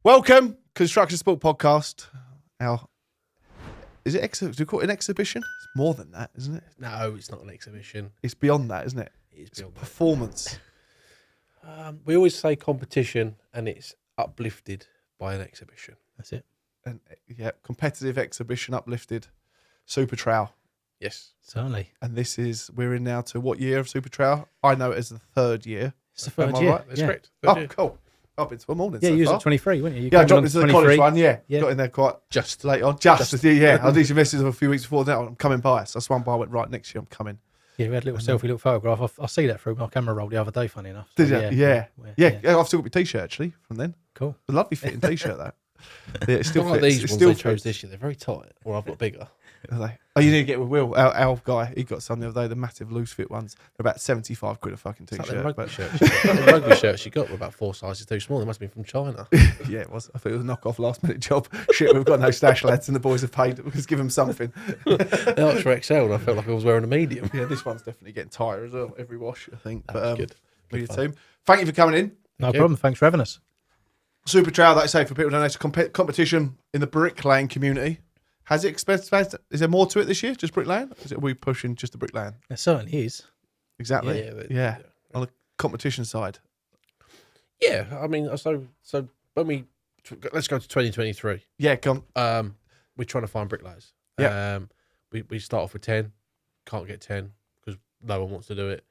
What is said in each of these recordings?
Welcome, Construction Sport Podcast. Is it do you call it an exhibition? It's more than that, isn't it? No, it's not an exhibition. It's beyond that, isn't it? It's beyond performance. We always say competition, and it's uplifted by an exhibition. That's it. And yeah, competitive exhibition uplifted. Super Trowel. Yes, Certainly. And we're in now to what year of Super Trowel? I know it as the third year. It's the third Am I year. right? that's yeah. correct. Oh, cool. I've been to one morning. Yeah, so you was far. at 23, weren't you? Yeah, I dropped into the 23. college one. Yeah, Yeah. got in there quite Just late on. Yeah. I did your message a few weeks before that. I'm coming by. So I swung by. I went right next year. I'm coming. Yeah, we had a little selfie, little photograph. I see that through my camera roll the other day, funny enough. Did So, you? Yeah. I've still got my t-shirt actually from then. Cool. A lovely fitting t-shirt that. Yeah, it still not like fits. these It ones still they chose fits. this year. They're very tight, or I've got bigger. Are they? Oh, you need to get with Will, our guy. He got some the other day, the massive loose fit ones. They're about 75 quid a fucking It's like t-shirt. the rugby But shirts. The rugby shirts you got were about 4 sizes too small. They must have been from China. yeah, it was. I think it was a knockoff last minute job. Shit, we've got no stash lads and the boys have paid. Let's give them something. They asked for XL, and I felt like I was wearing a medium. Yeah, this one's definitely getting tighter as well. Every wash, I think. That's good. With your fun. team. Thank you for coming in. No problem. Thanks for having us. Super Trowel, like I say, for people who don't know, it's a competition in the bricklaying community. Has it expanded? Is there more to it this year? Just bricklaying? Are we pushing just the bricklaying? It certainly is. Exactly. Yeah. On the competition side. Yeah, I mean, so when let's go to 2023. Yeah, come. We're trying to find bricklayers. Yeah. We start off with 10, can't get 10 because no one wants to do it.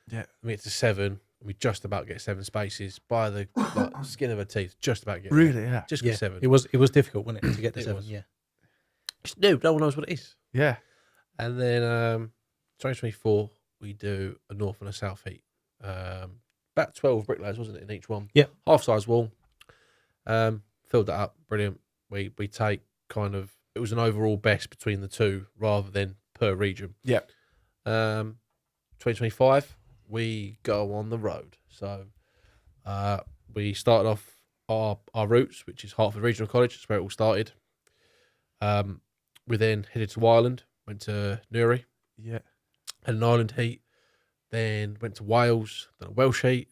Yeah. We get to 7, we just about get 7 spaces by the skin of our teeth. Just about get Really? Yeah. just Yeah. get 7. It was difficult, wasn't it, to get to It 7? was. Yeah. It's new. No one knows what it is. Yeah. And then 2024 we do a north and a south heat. About 12 bricklayers, wasn't it, in each one? Yeah. Half size wall. Filled that up. Brilliant. We take kind of, it was an overall best between the two rather than per region. Yeah. 2025 we go on the road. So we started off our roots, which is Hertford Regional College. That's where it all started. We then headed to Ireland, went to Newry, Yeah. had an Ireland heat, then went to Wales, done a Welsh heat,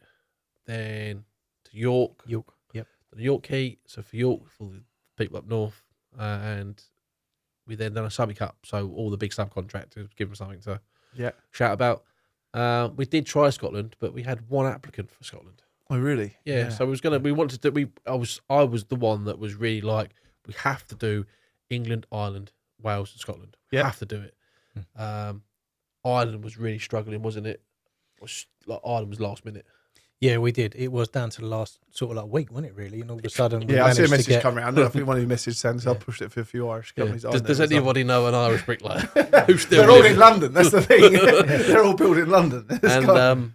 then to York, Yep. done a York heat. So for York, for the people up north, and we then done a subby cup. So all the big subcontractors, give them something to Yeah. shout about. We did try Scotland, but we had one applicant for Scotland. Oh, really? Yeah. So we wanted to. I was the one that was really like, we have to do England, Ireland, Wales, and Scotland. We Yeah. have to do it. Ireland was really struggling, wasn't it? Ireland was last minute. Yeah, we did. It was down to the last sort of like week, wasn't it, really? And all of a sudden, we Yeah, I see a managed message to get... come around. I think one of your messages sends, I pushed it for a few Irish Yeah. companies. Does anybody know an Irish bricklayer who's still They're all living? in London. That's the thing. They're all built in London. And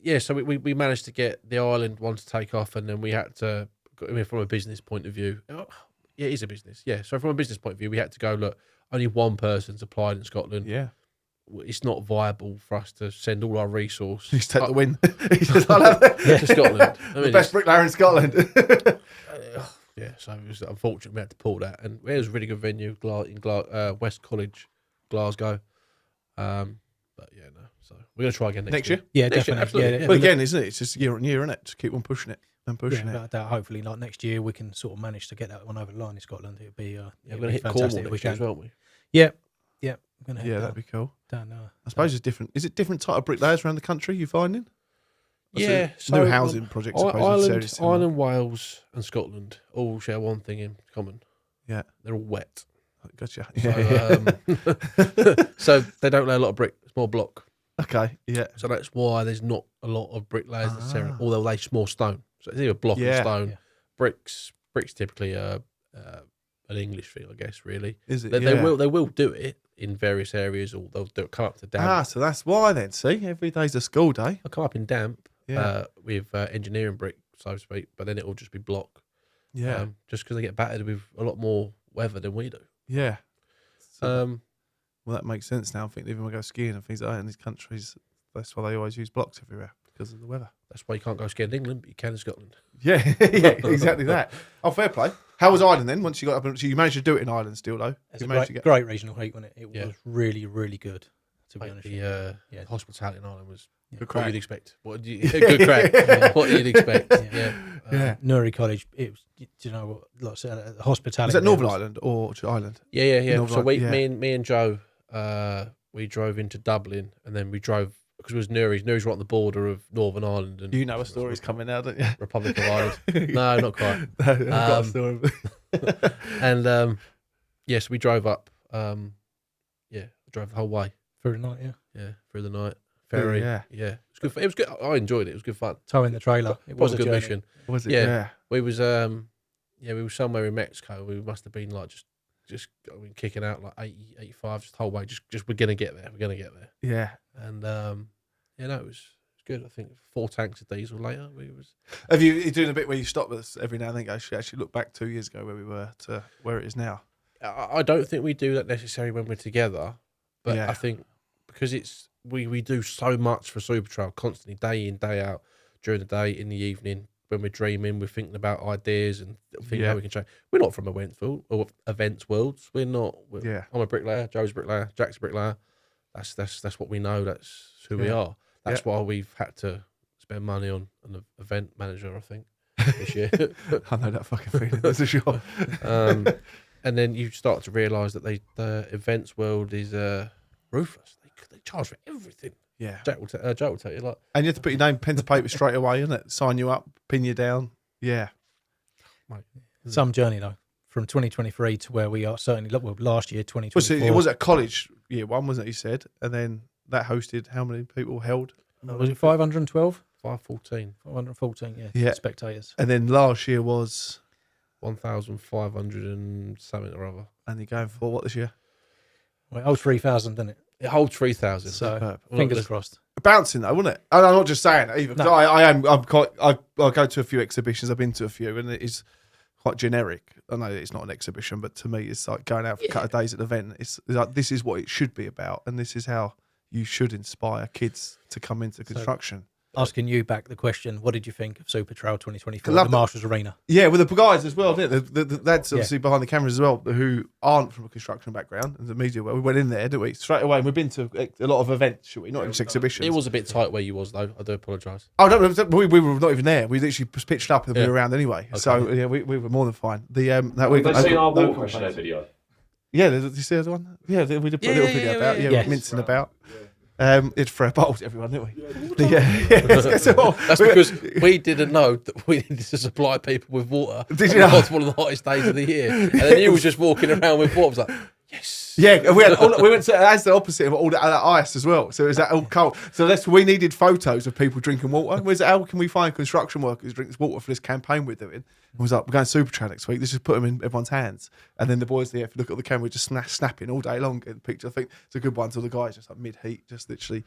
yeah, so we managed to get the Ireland one to take off, and then we had to, I mean, from a business point of view, yeah, it is a business. Yeah, so from a business point of view, we had to go, look, only one person's applied in Scotland. yeah. It's not viable for us to send all our resource He's take the win. He says, I'll have it. to Scotland. I mean, The best bricklayer in Scotland. yeah, so it was unfortunate we had to pull that, and it was a really good venue, West College, Glasgow. But yeah, no. So we're gonna try again next year. Yeah, Next year, definitely. absolutely, yeah. But again, isn't it? It's just year on year, isn't it? Just keep on pushing it and pushing Yeah, it. without doubt, hopefully, like next year, we can sort of manage to get that one over the line in Scotland. It'd be, Yeah, it'd we're gonna be hit Cornwall fantastic if we next year can. as well, aren't we? Yeah, we're gonna head Yeah, down, that'd be cool. down I suppose it's different. Is it different type of bricklayers around the country you're finding? Yeah, New housing projects. I suppose, Ireland, Ireland, Wales, and Scotland all share one thing in common. Yeah. They're all wet. Gotcha. So, so they don't lay a lot of brick. It's more block. Okay. Yeah. So that's why there's not a lot of bricklayers necessarily. Or they'll lay more stone. So it's either block and Yeah. stone. Yeah. Bricks typically an English thing, I guess. Really, Is it? they will do it in various areas, or they'll come up to damp. So that's why then. See, every day's a school day. They'll come up in damp. Yeah. With engineering brick, so to speak, but then it'll just be block. Yeah. Just because they get battered with a lot more weather than we do. Yeah. Um, Well, that makes sense now. I think even when we go skiing and things like that in these countries, that's why they always use blocks everywhere because of the weather. that's why you can't go skiing in England, but you can in Scotland. Yeah, yeah, exactly that. Oh, fair play. How was Ireland then? Once you got up, you managed to do it in Ireland still though. It's You a managed to great, great regional heat, wasn't it? It Yeah. was really, really good. to be Mate, honest. the hospitality in Ireland was Good what crack. you'd expect. Good crack. What you'd expect. Yeah. Yeah. Newry College, it was, do you know what, like I said, hospitality. Was that there Northern was- Ireland or Ireland? Yeah. Northern So Ireland, me and Joe, we drove into Dublin, and then we drove because it was Newry's. Newry's right on the border of Northern Ireland and You know a story's coming out, don't you? Republic of Ireland. No, not quite. No, I've got a story. And yes, we drove up. We drove the whole way. through the night, yeah. Yeah, through the night. Ferry. yeah. It was good. It was good. I enjoyed it. It was good fun. Towing the trailer. It was a a good journey. mission. Was it? Yeah. Yeah. We was we were somewhere in Mexico. We must have been like just kicking out like 80, 85 just the whole way. Just we're gonna get there. We're gonna get there. Yeah. And it was good. I think 4 tanks of diesel later. Have you doing a bit where you stop us every now and then? Go, actually look back 2 years ago where we were to where it is now. I don't think we do that necessarily when we're together, but Yeah. I think because it's we do so much for Super Trowel constantly, day in, day out, during the day, in the evening, when we're dreaming, we're thinking about ideas and thinking how we can change. We're not from events worlds. We're not. I'm a bricklayer. Joe's a bricklayer. Jack's a bricklayer. That's what we know. That's who we are. That's why we've had to spend money on an event manager, I think, this year. I know that fucking feeling. That's for sure. And then you start to realise that the events world is ruthless. They charge for everything. Yeah. Joe will tell you, like, And you have to put your name pen to paper straight away, isn't it? Sign you up, pin you down. Yeah. mate, Some journey, though, from 2023 to where we are, certainly, last year, Well, 2024. so it was at college year one, wasn't it? You said, and then that hosted how many people held? Was it 512? 514, 514, Yeah. spectators. And then last year was, 1,500 and something or other. and you're going for what this year? Well, it holds 3,000, didn't it? It holds 3,000. So, Superb. fingers crossed. Bouncing though, wasn't it? And I'm not just saying that either. 'Cause No. I go to a few exhibitions. I've been to a few, and it is quite generic. I know it's not an exhibition, but to me, it's like going out for a couple of days at an event. It's like this is what it should be about, and this is how you should inspire kids to come into construction. Asking you back the question, what did you think of Super Trowel 2024 Loved at the it. Marshalls Arena? Yeah, with the guys as well, didn't they? The lads Yeah. obviously behind the cameras as well, who aren't from a construction background and the media. Well, we went in there, didn't we? Straight away, and we've been to a lot of events, should we? Not just exhibitions. It was a bit tight where you was, though. I do apologise. Oh, no, we were not even there. We literally just pitched up and we Yeah. were around anyway. Okay. So yeah, we were more than fine. The that Have we they seen our no wall crochet complaints. video? Yeah, did you see the other one? Yeah, we did put a little video about. Yeah, yeah. mincing about. It's for a bolt, everyone, didn't we? So, That's because we didn't know that we needed to supply people with water. Did you know? It was one of the hottest days of the year. And then you was just walking around with water. I was like, yes. Yeah, and we went to as the opposite of all that ice as well. So it was that all cold. So we needed photos of people drinking water. How can we find construction workers who drink water for this campaign we're doing? And we was like, we're going Super Trowel next week. Let's just put them in everyone's hands. And then the boys there, if you look at the camera, just snapping all day long getting the picture. I think it's a good one. So the guys just like mid heat, just literally,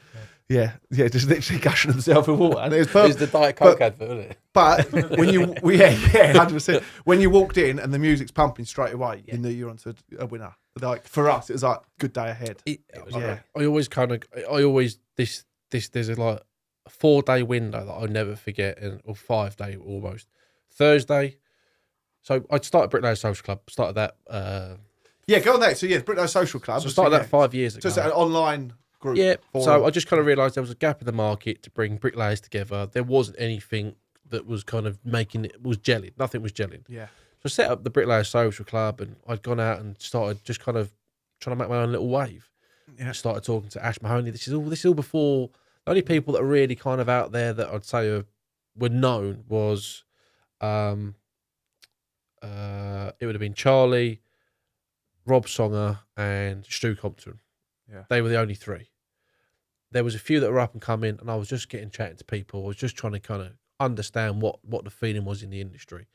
just literally gushing themselves with water. And it was It perfect. was the Diet Coke advert, wasn't it? But when you, 100%. When you walked in and the music's pumping straight away, you knew you were onto a winner. Like for us, it was like good day ahead. I always there's a 4-day window that I'll never forget, or 5-day almost. Thursday. So I started Bricklayers Social Club. Started that. Go on that. So the Bricklayers Social Club. So I started that 5 years ago. So it's an online group. Yeah. forum. So I just kind of realised there was a gap in the market to bring bricklayers together. There wasn't anything that was kind of was gelling. Nothing was gelling. Yeah. So I set up the Bricklayers Social Club, and I'd gone out and started just kind of trying to make my own little wave. Yeah. I started talking to Ash Mahoney. This is all before the only people that are really kind of out there that I'd say were known was it would have been Charlie, Rob Songer, and Stu Compton. Yeah. They were the only three. There was a few that were up and coming, and I was just getting chatting to people. I was just trying to kind of understand what the feeling was in the industry.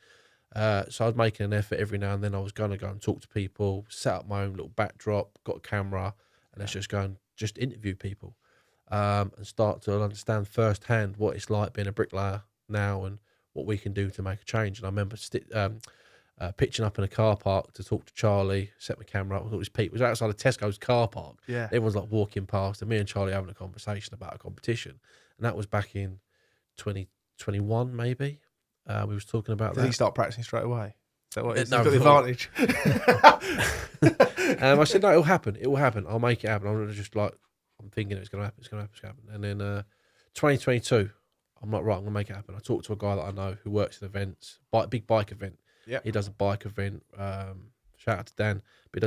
So I was making an effort every now and then. I was going to go and talk to people, set up my own little backdrop, got a camera, and let's just go and just interview people and start to understand firsthand what it's like being a bricklayer now and what we can do to make a change. And I remember pitching up in a car park to talk to Charlie, set my camera up. I thought it was Pete. It was outside of Tesco's car park. Yeah. Everyone's like walking past, and me and Charlie having a conversation about a competition. And that was back in 2021, maybe. We was talking about Did that. he start practicing straight away? Is that what it is? No, He's got the advantage. I said, no, it'll happen. It will happen. I'll make it happen. I'm just like, I'm thinking it's going to happen. It's going to happen. And then 2022, I'm like, right, I'm going to make it happen. I talked to a guy that I know who works in events, big bike event. Yeah. He does a bike event. Shout out to Dan. But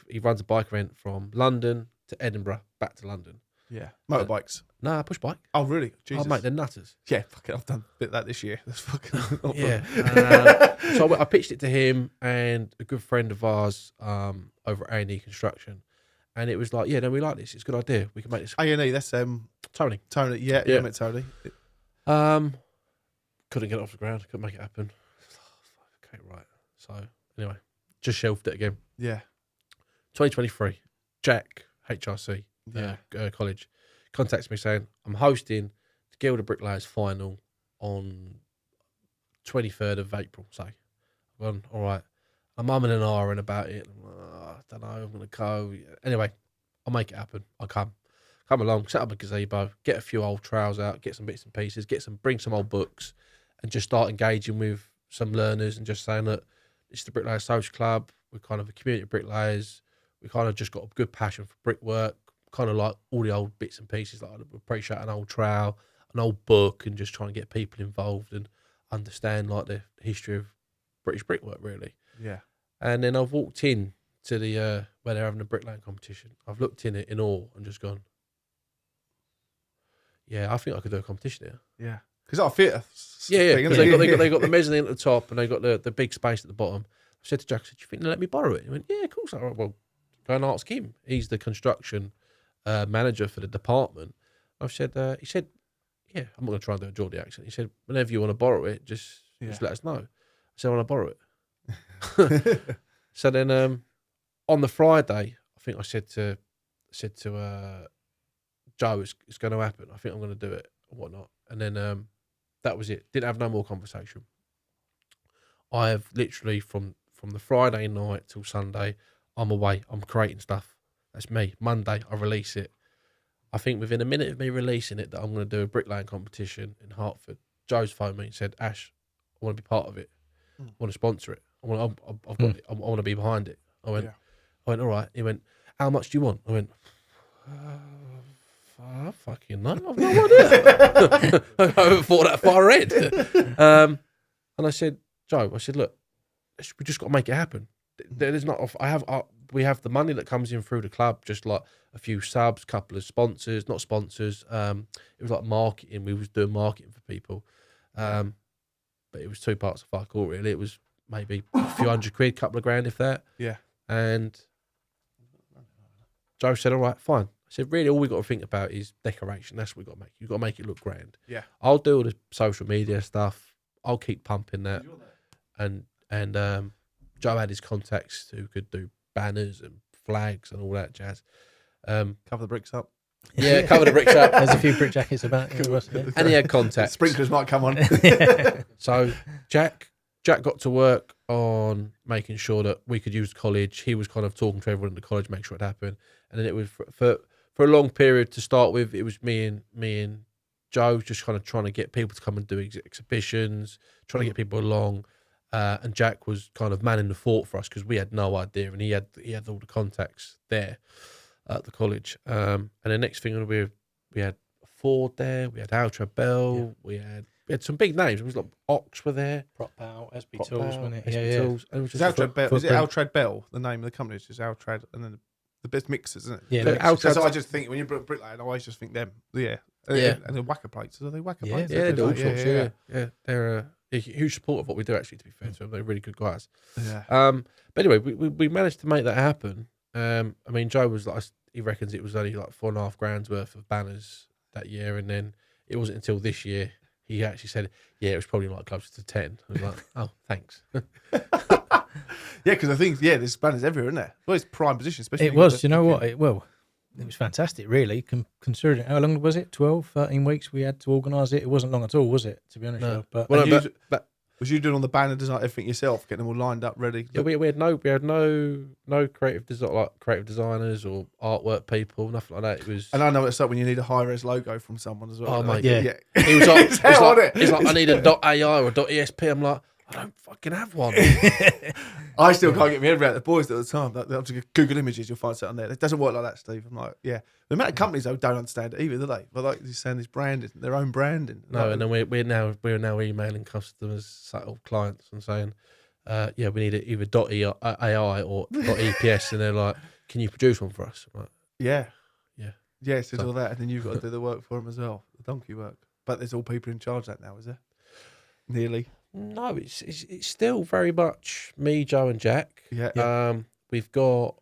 he runs a bike event from London to Edinburgh, back to London. Yeah. Motorbikes. Nah, push bike. Oh, really? Jesus. Oh, mate, they're nutters. Yeah, fuck it. I've done a bit of that this year. That's fucking Yeah. So I pitched it to him and a good friend of ours over at A&E Construction. And it was like, yeah, no, we like this. It's a good idea. We can make this. A&E, that's Tony. Tony. Yeah, I met Tony. Couldn't get it off the ground. Couldn't make it happen. Okay, right. So anyway, just shelved it again. Yeah. 2023, Jack, HRC, college, contacts me saying, I'm hosting the Guild of Bricklayers final on 23rd of April, say. I've gone, all right. I'm umming and ahhing about it. I don't know, I'm going to go. Anyway, I'll make it happen. I'll come along, set up a gazebo, get a few old trowels out, get some bits and pieces, bring some old books, and just start engaging with some learners and just saying, look, this is the Bricklayers Social Club. We're kind of a community of bricklayers. We kind of just got a good passion for brickwork, kind of like all the old bits and pieces. Like I appreciate an old trowel, an old book, and just trying to get people involved and understand like the history of British brickwork, really. Yeah. And then I've walked in to the where they're having a bricklaying competition. I've looked in it in awe and just gone, yeah, I think I could do a competition here. Yeah. Because our theatre. Yeah. Because they got the mezzanine at the top and they got the big space at the bottom. I said to Jack, do you think they'll let me borrow it? He went, yeah, of course. All right, well, go and ask him. He's the construction manager for the department. I said, he said, yeah, I'm not going to try and do a Geordie accent. He said, whenever you want to borrow it, just let us know. I said, I want to borrow it. So then on the Friday, I think I said to Joe, it's going to happen. I think I'm going to do it and whatnot. And then that was it. Didn't have no more conversation. I have literally from the Friday night till Sunday, I'm away. I'm creating stuff. That's me. Monday, I release it. I think within a minute of me releasing it that I'm going to do a bricklaying competition in Hertford, Joe's phoned me and said, Ash, I want to be part of it. I want to sponsor it. I want to be behind it. I went, all right. He went, how much do you want? I went, I fucking know. I've no idea. I haven't thought that far ahead. And I said, Joe, look, we just got to make it happen. There's not. We have the money that comes in through the club, just like a few subs, couple of sponsors, not sponsors. It was like marketing. We was doing marketing for people, but it was two parts of fuck all really. It was maybe a few £100, couple of grand, if that. Yeah. And Joe said, all right, fine. I said, really, all we got to think about is decoration. That's what we got to make. You've got to make it look grand. Yeah. I'll do all the social media stuff. I'll keep pumping that. And Joe had his contacts who could do banners and flags and all that jazz. Cover the bricks up. Yeah, cover the bricks up. There's a few Brickjackets about. And he had contacts. Sprinklers might come on. So Jack got to work on making sure that we could use college. He was kind of talking to everyone in the college, make sure it happened. And then it was for a long period to start with. It was me and Joe just kind of trying to get people to come and do exhibitions, trying to get people along. And Jack was kind of manning the fort for us because we had no idea, and he had all the contacts there at the college. And the next thing we had Ford there, we had Ultra Bell, we had some big names. It was like Ox were there, Prop Out, SB Tools, wasn't it? SB Tools. And it was just is it Altrad Bell? The name of the company is just Altrad, and then the best mixers, isn't it? Yeah. So I just think when you bricklayer, I always just think them. Yeah. And the whacker plates. Are they whacker plates? Yeah, they do all sorts. Yeah. They're a huge support of what we do, actually, to be fair to them. They're really good guys. Yeah. But anyway, we managed to make that happen. I mean, Joe was like, he reckons it was only like £4.5 worth of banners that year. And then it wasn't until this year he actually said, yeah, it was probably like closer to 10. I was like, oh, thanks. Yeah, because I think, there's banners everywhere, isn't there? Well, it's prime position, especially. It was, you know what? It was fantastic, really, considering how long was it? 12, 13 weeks we had to organise it. It wasn't long at all, was it, to be honest? No. But was you doing all the banner design, everything yourself, getting them all lined up, ready? Yeah, we had no creative designers or artwork people, nothing like that. It was. And I know what it's like when you need a high-res logo from someone as well. Oh, mate. Yeah. He was like, I need a .ai or a .esp. I'm like, I don't fucking have one. I still can't get my head around the boys at the time. Like, Google Images, you'll find something there. It doesn't work like that, Steve. I'm like, yeah. The amount of companies though don't understand it either, do they? But like you're saying, this branding, their own branding. No, like, and then we're now emailing customers, subtle clients, and saying, yeah, we need it either .ai or .eps, and they're like, can you produce one for us? I'm like, yeah, yeah, yeah. So all that, and then you've got to do the work for them as well, the donkey work. But there's all people in charge of that now, is there? Nearly. No, it's still very much me, Joe, and Jack. Yeah. We have got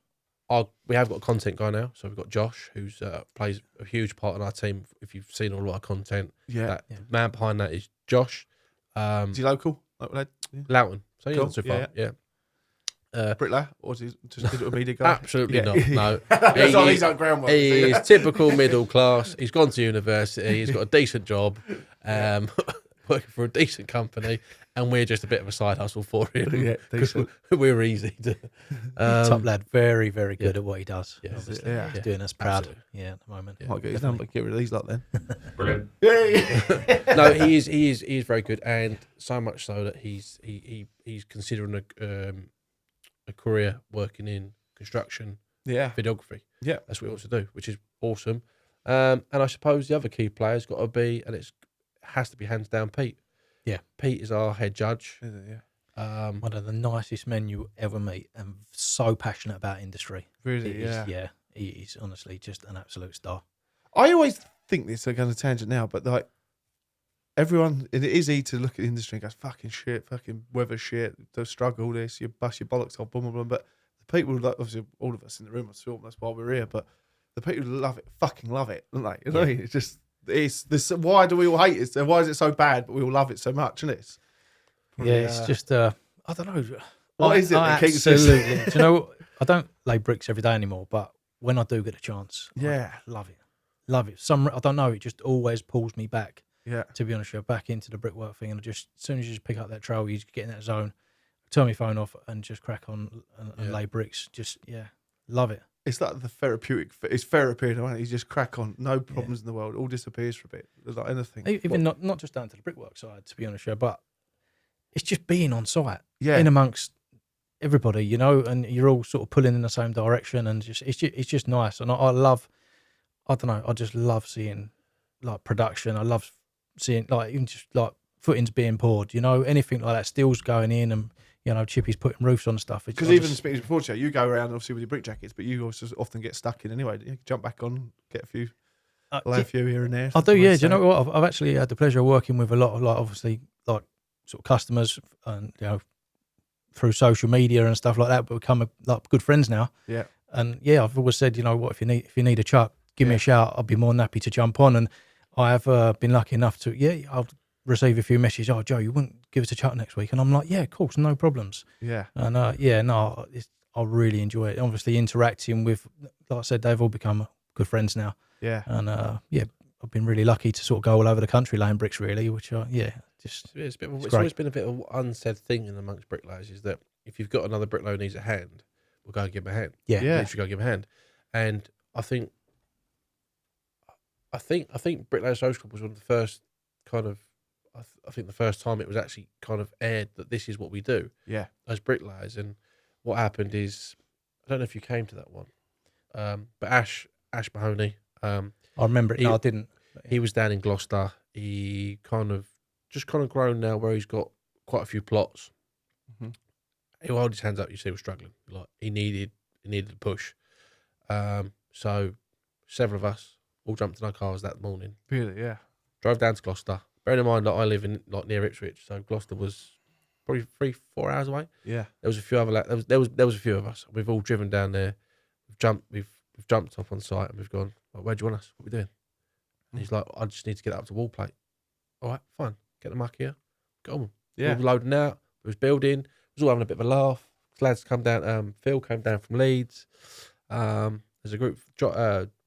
a content guy now, so we've got Josh, who's plays a huge part in our team. If you've seen all of our content, Yeah. the man behind that is Josh. Is he local? Like, yeah. Loughton, so he's Cool. not too far. Yeah. Bricklayer, or is he just digital media guy? Absolutely not. No, He's on groundwork. he is typical middle class. He's gone to university. He's got a decent job, working for a decent company, and we're just a bit of a side hustle for him. Yeah, decent. We're easy to. Top lad, very, very good at what he does. Yeah. Obviously. Yeah. He's doing us proud. Absolutely. Yeah, at the moment. Yeah. Might get his number, get rid of these lot then. Brilliant. Yeah. No, he is very good, and so much so that he's considering a career working in construction Yeah. videography. Yeah. That's what he wants to do, which is awesome. And I suppose the other key player's got to be, and it has to be hands down Pete. Yeah. Pete is our head judge. Is it? Yeah. One of the nicest men you ever meet, and so passionate about industry. Really? He is, Yeah. yeah. He is honestly just an absolute star. I always think this, I'm going to tangent now, but like everyone, it is easy to look at the industry and go, fucking shit, fucking weather shit, the struggle, this, you bust your bollocks off, blah, blah, blah. But the people, like, obviously, all of us in the room, I that's why we're here, but the people who love it, fucking love it, don't they? You know, it's just, it's this, why do we all hate it? Why is it so bad, but we all love it so much, isn't it? Yeah, it's just, I don't know. What is it that keeps us- absolutely. Do you know, I don't lay bricks every day anymore, but when I do get a chance, Yeah. I love it. Love it. I don't know, it just always pulls me back. Yeah. To be honest with you, back into the brickwork thing, and as soon as you just pick up that trowel, you just get in that zone, turn my phone off, and just crack on and lay bricks. Just love it. It's like the therapeutic, it's therapy, isn't it? You just crack on, no problems in the world, all disappears for a bit. There's like anything. Even not just down to the brickwork side, to be honest with you, but it's just being on site, Yeah. in amongst everybody, you know, and you're all sort of pulling in the same direction, and it's just nice. And I don't know, I just love seeing like production. I love seeing like even just like footings being poured, you know, anything like that, steels going in, and you know, Chippy's putting roofs on stuff. Because even speaking before, Joe, you go around obviously with your brick jackets, but you also often get stuck in anyway. You jump back on, get a few, lay a few here and there. I do, yeah. Do you know what? I've actually had the pleasure of working with a lot of like obviously like sort of customers, and you know, through social media and stuff like that, but become like good friends now. Yeah. And yeah, I've always said, you know what, if you need a chuck, give me a shout. I'll be more than happy to jump on. And I have been lucky enough to, I'll receive a few messages. Oh, Joe, you wouldn't give us a chuck next week? And I'm like, yeah, of course, no problems. Yeah. And I really enjoy it. Obviously interacting with, like I said, they've all become good friends now. Yeah. And I've been really lucky to sort of go all over the country laying bricks, really, which It's always been a bit of an unsaid thing in amongst bricklayers, is that if you've got another bricklayer who needs a hand, we'll go and give him a hand. Yeah. Literally go and give him a hand. And I think Bricklayers Social Club was one of the first kind of, I think the first time it was actually kind of aired that this is what we do. Yeah. As bricklayers. And what happened is, I don't know if you came to that one, but Ash Mahoney. I remember it. No, I didn't. He was down in Gloucester. He kind of grown now where he's got quite a few plots. Mm-hmm. He'll hold his hands up. You see, he was struggling. Like he needed a push. So several of us all jumped in our cars that morning. Really, yeah. Drove down to Gloucester. Bearing in mind that I live in like near Ipswich, so Gloucester was probably 3-4 hours away. Yeah. There was a few other there was a few of us. We've all driven down there. We've jumped up on site and we've gone, like, where do you want us? What are we doing? And he's like, I just need to get up to wall plate. All right, fine. Get the muck here. Go on. Yeah. We were loading out. We was building. We was all having a bit of a laugh. Lads come down. Phil came down from Leeds. There's a group.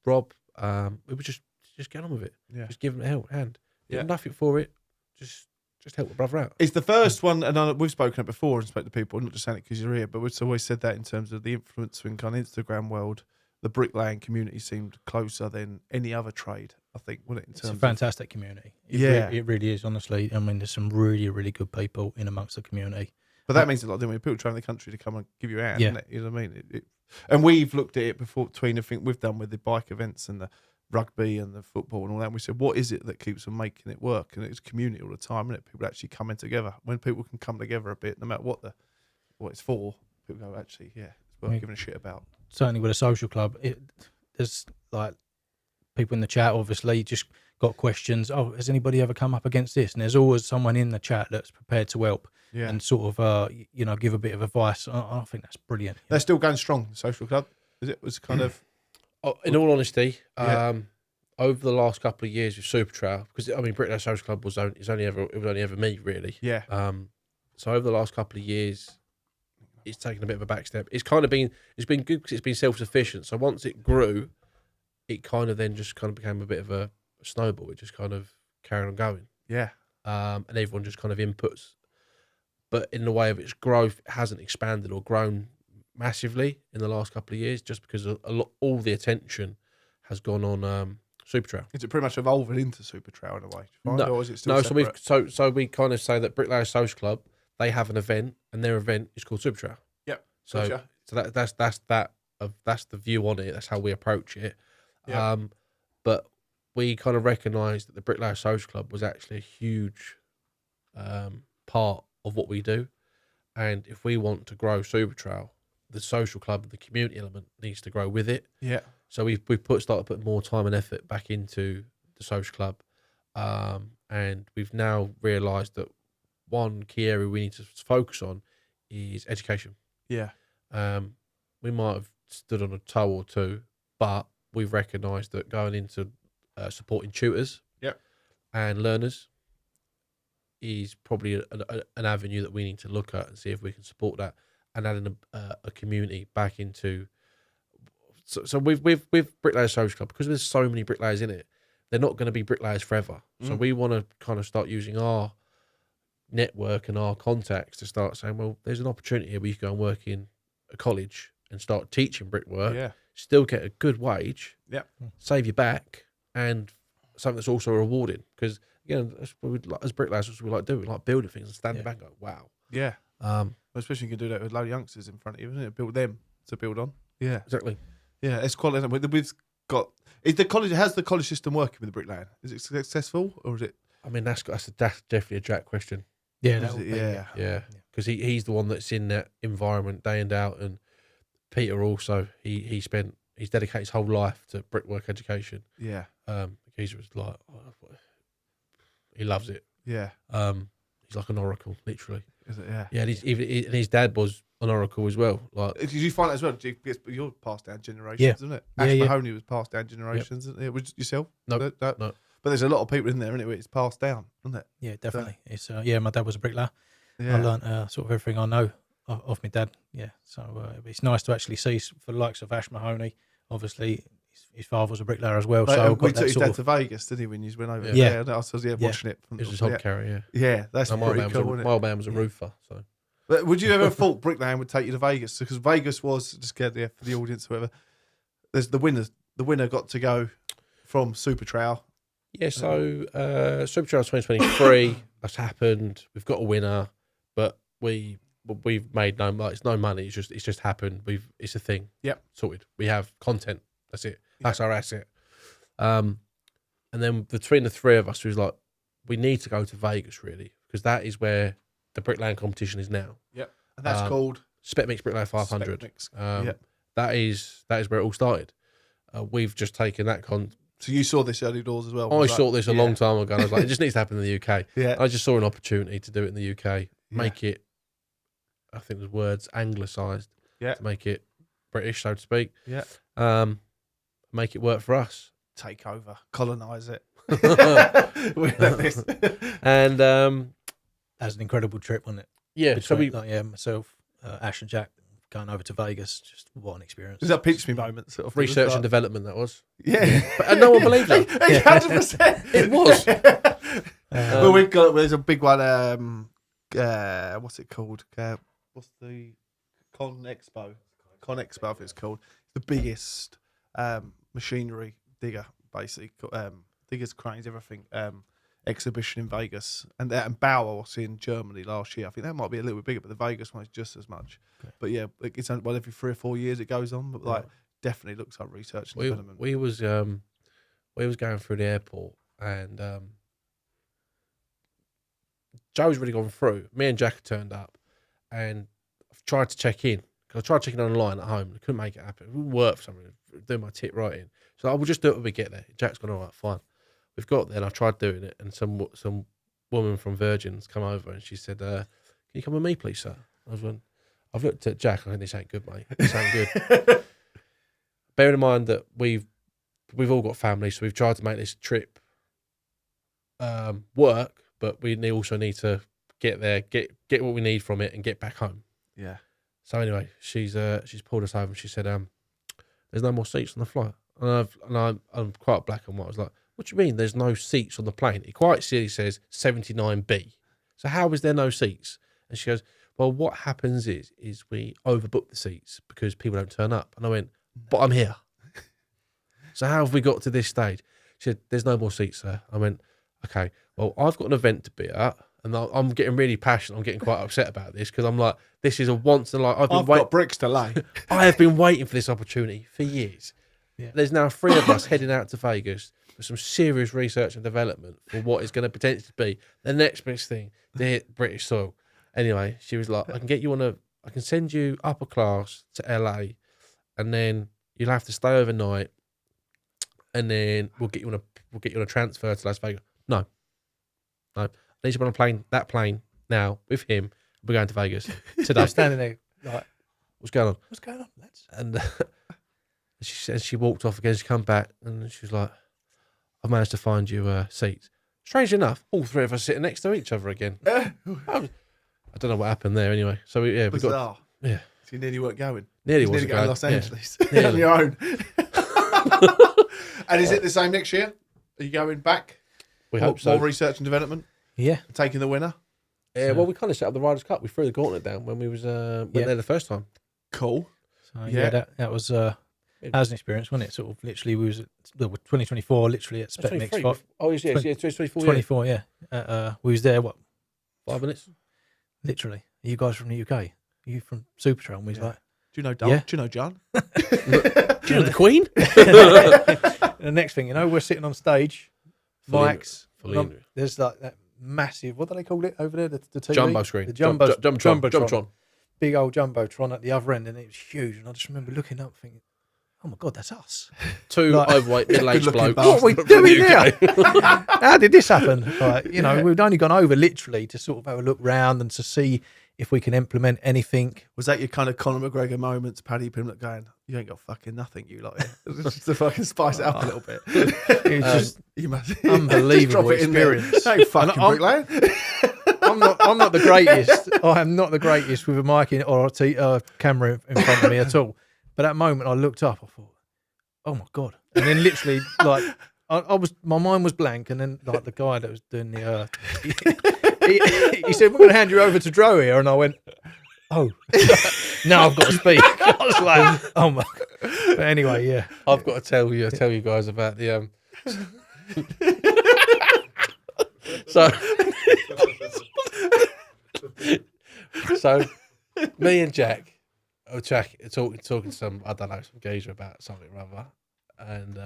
Rob. We were just get on with it. Yeah. Just give him a hand. Yeah. Nothing for it. Just help the brother out. It's the first one, and we've spoken it before and spoke to people, not just saying it because you're here, but we've always said that in terms of the influence in kind of Instagram world the bricklaying community seemed closer than any other trade. I think, wasn't it? In It's terms a fantastic community. It really is. Honestly, I mean, there's some really, really good people in amongst the community. but that means a lot, doesn't it? People travel the country to come and give you a hand, Yeah. isn't it? You know what I mean? And we've looked at it before between everything we've done with the bike events and the rugby and the football and all that. And we said, what is it that keeps them making it work? And it's community all the time, isn't it? People actually coming together. When people can come together a bit, no matter what it's for, people go, actually, yeah, it's worth giving a shit about. Certainly with a social club, there's like people in the chat obviously just got questions. Oh, has anybody ever come up against this? And there's always someone in the chat that's prepared to help and sort of give a bit of advice. I think that's brilliant. They're still going strong, the social club. It was kind of In all honesty, over the last couple of years with Super Trowel, because I mean, Bricklayers Social Club was only ever me really. Yeah. So over the last couple of years, it's taken a bit of a back step. It's been good because it's been self-sufficient. So once it grew, it kind of then just kind of became a bit of a snowball. It just kind of carried on going. Yeah. And everyone just kind of inputs. But in the way of its growth, it hasn't expanded or grown massively in the last couple of years, just because all the attention has gone on Super Trowel. Is it pretty much evolving into Super Trowel in a way? No, or is it still separate? So we kind of say that Bricklayers Social Club, they have an event, and their event is called Super Trowel. Yep. So Gotcha. that's the view on it. That's how we approach it. Yep. But we kind of recognised that the Bricklayers Social Club was actually a huge part of what we do, and if we want to grow Super Trowel, the social club, the community element needs to grow with it. Yeah. So we've started putting more time and effort back into the social club, and we've now realised that one key area we need to focus on is education. Yeah. We might have stood on a toe or two, but we've recognised that going into supporting tutors and learners is probably an avenue that we need to look at and see if we can support that, and adding a community back into. So with Bricklayers Social Club, because there's so many bricklayers in it, they're not going to be bricklayers forever. So we want to kind of start using our network and our contacts to start saying, well, there's an opportunity here where you can go and work in a college and start teaching brickwork, still get a good wage, save your back, and something that's also rewarding. Because again, that's what as bricklayers, that's what we like doing. We like building things and standing back and go, wow. Yeah. Especially you can do that with a load of youngsters in front of you, isn't it? Build them to build on. Yeah. Exactly. Yeah, it's quality. We've got. How's the college system working with the bricklaying? Is it successful or is it? I mean, that's definitely a Jack question. Yeah, Yeah. Because he's the one that's in that environment day in day out, and Peter also he's dedicated his whole life to brickwork education. Yeah. He was like, he loves it. Yeah. He's like an oracle, literally. Is it? Yeah. Yeah, and his dad was an oracle as well. Like, did you find that as well? You're passed down generations, Yeah. isn't it? Yeah, Ash yeah. Mahoney was passed down generations, isn't it? Was it yourself? No. But there's a lot of people in there, isn't it? Where it's passed down, isn't it? Yeah, definitely. It's my dad was a bricklayer. Yeah. I learned sort of everything I know of my dad. Yeah, so it's nice to actually see for the likes of Ash Mahoney. Obviously, his father was a bricklayer as well. But, so we took his dad to Vegas, didn't he? When you went over Yeah. there, and I was watching it. it was his hog carrier. Yeah, that's No, pretty cool. Isn't it? my man was a roofer. So But would you ever thought bricklaying would take you to Vegas? Because Vegas was just for the audience, or whatever. There's the winners. The winner got to go from Super Trowel. yeah, so Super Trowel 2023 has happened. We've got a winner, but we've made it's no money. It's just happened. It's a thing. Yep. Sorted. We have content. That's it. That's our asset. And then between the three of us, we was like, we need to go to Vegas really, because that is where the bricklaying competition is now. Yep. And that's called Spec Mix Bricklayer 500. Spec Mix. Yep. That is where it all started. We've just taken that So you saw this early doors as well? I saw this a long time ago. And I was like, it just needs to happen in the UK. Yeah. I just saw an opportunity to do it in the UK, make it, I think the words anglicised, to make it British, so to speak. Yeah. Make it work for us. Take over, colonise it. And that was an incredible trip, wasn't it? yeah, so we myself, Ash and Jack going over to Vegas. Just what an experience. Does that pinch me moment? Sort of research and development that was. Yeah. And no one believed it. 100%. It was. Well, there's a big one. What's it called? What's the Con Expo? I think it's called. The biggest machinery digger, basically. Diggers, cranes, everything. Exhibition in Vegas and Bauhaus in Germany last year. I think that might be a little bit bigger, but the Vegas one is just as much. Okay. But yeah, it's only every 3 or 4 years it goes on. But like, definitely looks like research and development. We was going through the airport and Joe's really gone through. Me and Jack had turned up, and I've tried to check in. Cause I tried checking online at home. I couldn't make it happen. It wouldn't work for some reason. Doing my tit writing. So I will just do it when we get there. Jack's gone, all right, fine. We've got there, and I tried doing it, and some woman from Virgin's come over, and she said, "Can you come with me, please, sir?" I've looked at Jack, and I think this ain't good, mate. This ain't good. Bearing in mind that we've all got families, so we've tried to make this trip work, but we also need to get there, get what we need from it, and get back home. Yeah. So anyway, she's pulled us over, and she said, "There's no more seats on the flight." And I'm quite black and white. I was like, "What do you mean there's no seats on the plane?" It quite silly says 79B. So how is there no seats? And she goes, "Well, what happens is we overbook the seats because people don't turn up." And I went, "But I'm here." So how have we got to this stage? She said, "There's no more seats, sir." I went, "Okay, well, I've got an event to be at." And I'm getting really passionate. I'm getting quite upset about this because I'm like, this is a once in a life. I've got bricks to lay. I have been waiting for this opportunity for years. Yeah. There's now 3 of us heading out to Vegas for some serious research and development for what is going to potentially be the next best thing to hit British soil. Anyway, she was like, I can send you upper class to LA, and then you'll have to stay overnight, and then we'll get you on a transfer to Las Vegas. No. I need to be on that plane now with him. We're going to Vegas today. I'm standing there like, what's going on? What's going on, lads? And she said she walked off again. She come back and she was like, "I've managed to find you seats." Strange enough, all 3 of us sitting next to each other again. I don't know what happened there. Anyway, so we got So you nearly weren't going. Nearly wasn't going to Los Angeles Nearly. on your own. And is it the same next year? Are you going back? We hope so. More research and development. Yeah. Taking the winner. Yeah, well, we kind of set up the Ryder's Cup. We threw the gauntlet down when we went there the first time. Cool. So that was that was an experience, wasn't it? Sort of literally, we was at 2024, literally at Spec Next 5. Oh, yes, 2024. 24, yeah. We was there, 5 minutes? Literally. Are you guys from the UK? Are you from Super Trowel? And we was like, do you know Don? Yeah. Do you know John? Do you know the Queen? The next thing, we're sitting on stage, mics. There's like that massive, what do they call it over there? The TV? Jumbo screen. The Jumbotron. Big old Jumbotron at the other end, and it was huge. And I just remember looking up thinking, oh my God, that's us. 2 overweight middle-aged blokes. What are we doing now? How did this happen? We'd only gone over literally to sort of have a look round and to see if we can implement anything. Was that your kind of Conor McGregor moments, Paddy Pimlet going, "You ain't got fucking nothing, you lot here." Just to fucking spice it up a little bit. It was just you must unbelievable just drop it in there. experience. Ain't fucking bricklaying. I'm not the greatest. I am not the greatest with a mic or a camera in front of me at all. But that moment I looked up, I thought, oh my God. And then literally like my mind was blank, and then like the guy that was doing the he said, "We're gonna hand you over to Dro here," and I went, "Oh." Now I've got to speak. I was like, oh my God. But anyway, yeah. I've got to tell you guys about the so me and Jack are talking to some, I don't know, some geezer about something or other, and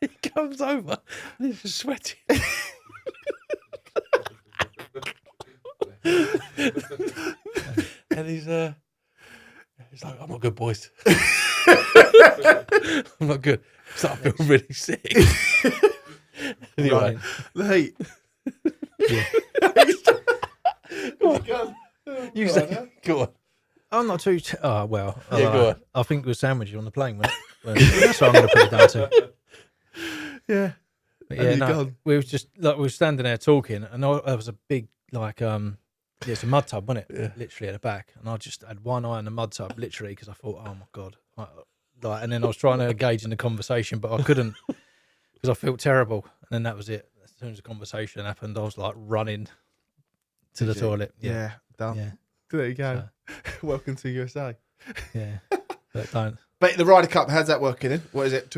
he comes over and he's just sweating. And he's like, "I'm not good, boys." I'm not good. So I feel really sick. Anyway, Hey. Yeah. Go on. you say, go on. I'm not too. Well. Go on. I think it was sandwiches on the plane. That's what I'm going to put it down to. Yeah. But And you're gone. we was just like we were standing there talking, and there was a big like it's a mud tub, wasn't it? Yeah. Literally at the back, and I just had one eye on the mud tub, literally, because I thought, oh my God, and then I was trying to engage in the conversation, but I couldn't because I felt terrible, and then that was it. As soon as the conversation happened, I was like running to the toilet. Yeah. Done. Yeah. There you go. Welcome to USA. Yeah. But don't. But the Ryder Cup, how's that working in? What is it?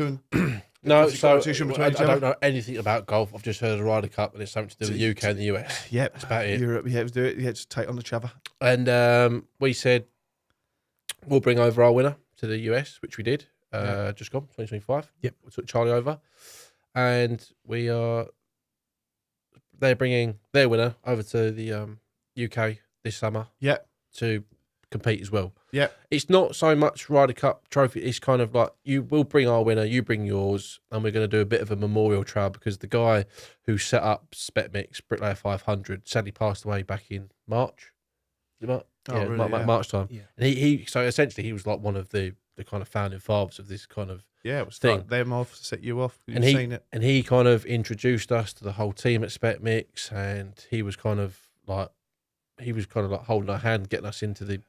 No, What's the so competition between I each other? don't know anything about golf. I've just heard of the Ryder Cup, and it's something to do with the UK and the US. Yep. That's about it. Europe, yeah, let's do it. Yeah, just take on each other. And we said we'll bring over our winner to the US, which we did. Just gone 2025. Yep. We took Charlie over, and they're bringing their winner over to the UK this summer. Yep. To compete as well. Yep. It's not so much Ryder Cup trophy. It's kind of like we'll bring our winner, you bring yours, and we're going to do a bit of a memorial trail because the guy who set up Spec Mix Bricklayer 500 sadly passed away back in March. March time. Yeah. And he so essentially he was like one of the kind of founding fathers of this kind of Yeah, it was thing. them off, set you off. You've and seen it. And he kind of introduced us to the whole team at Spec Mix, and he was kind of like holding our hand, getting us into the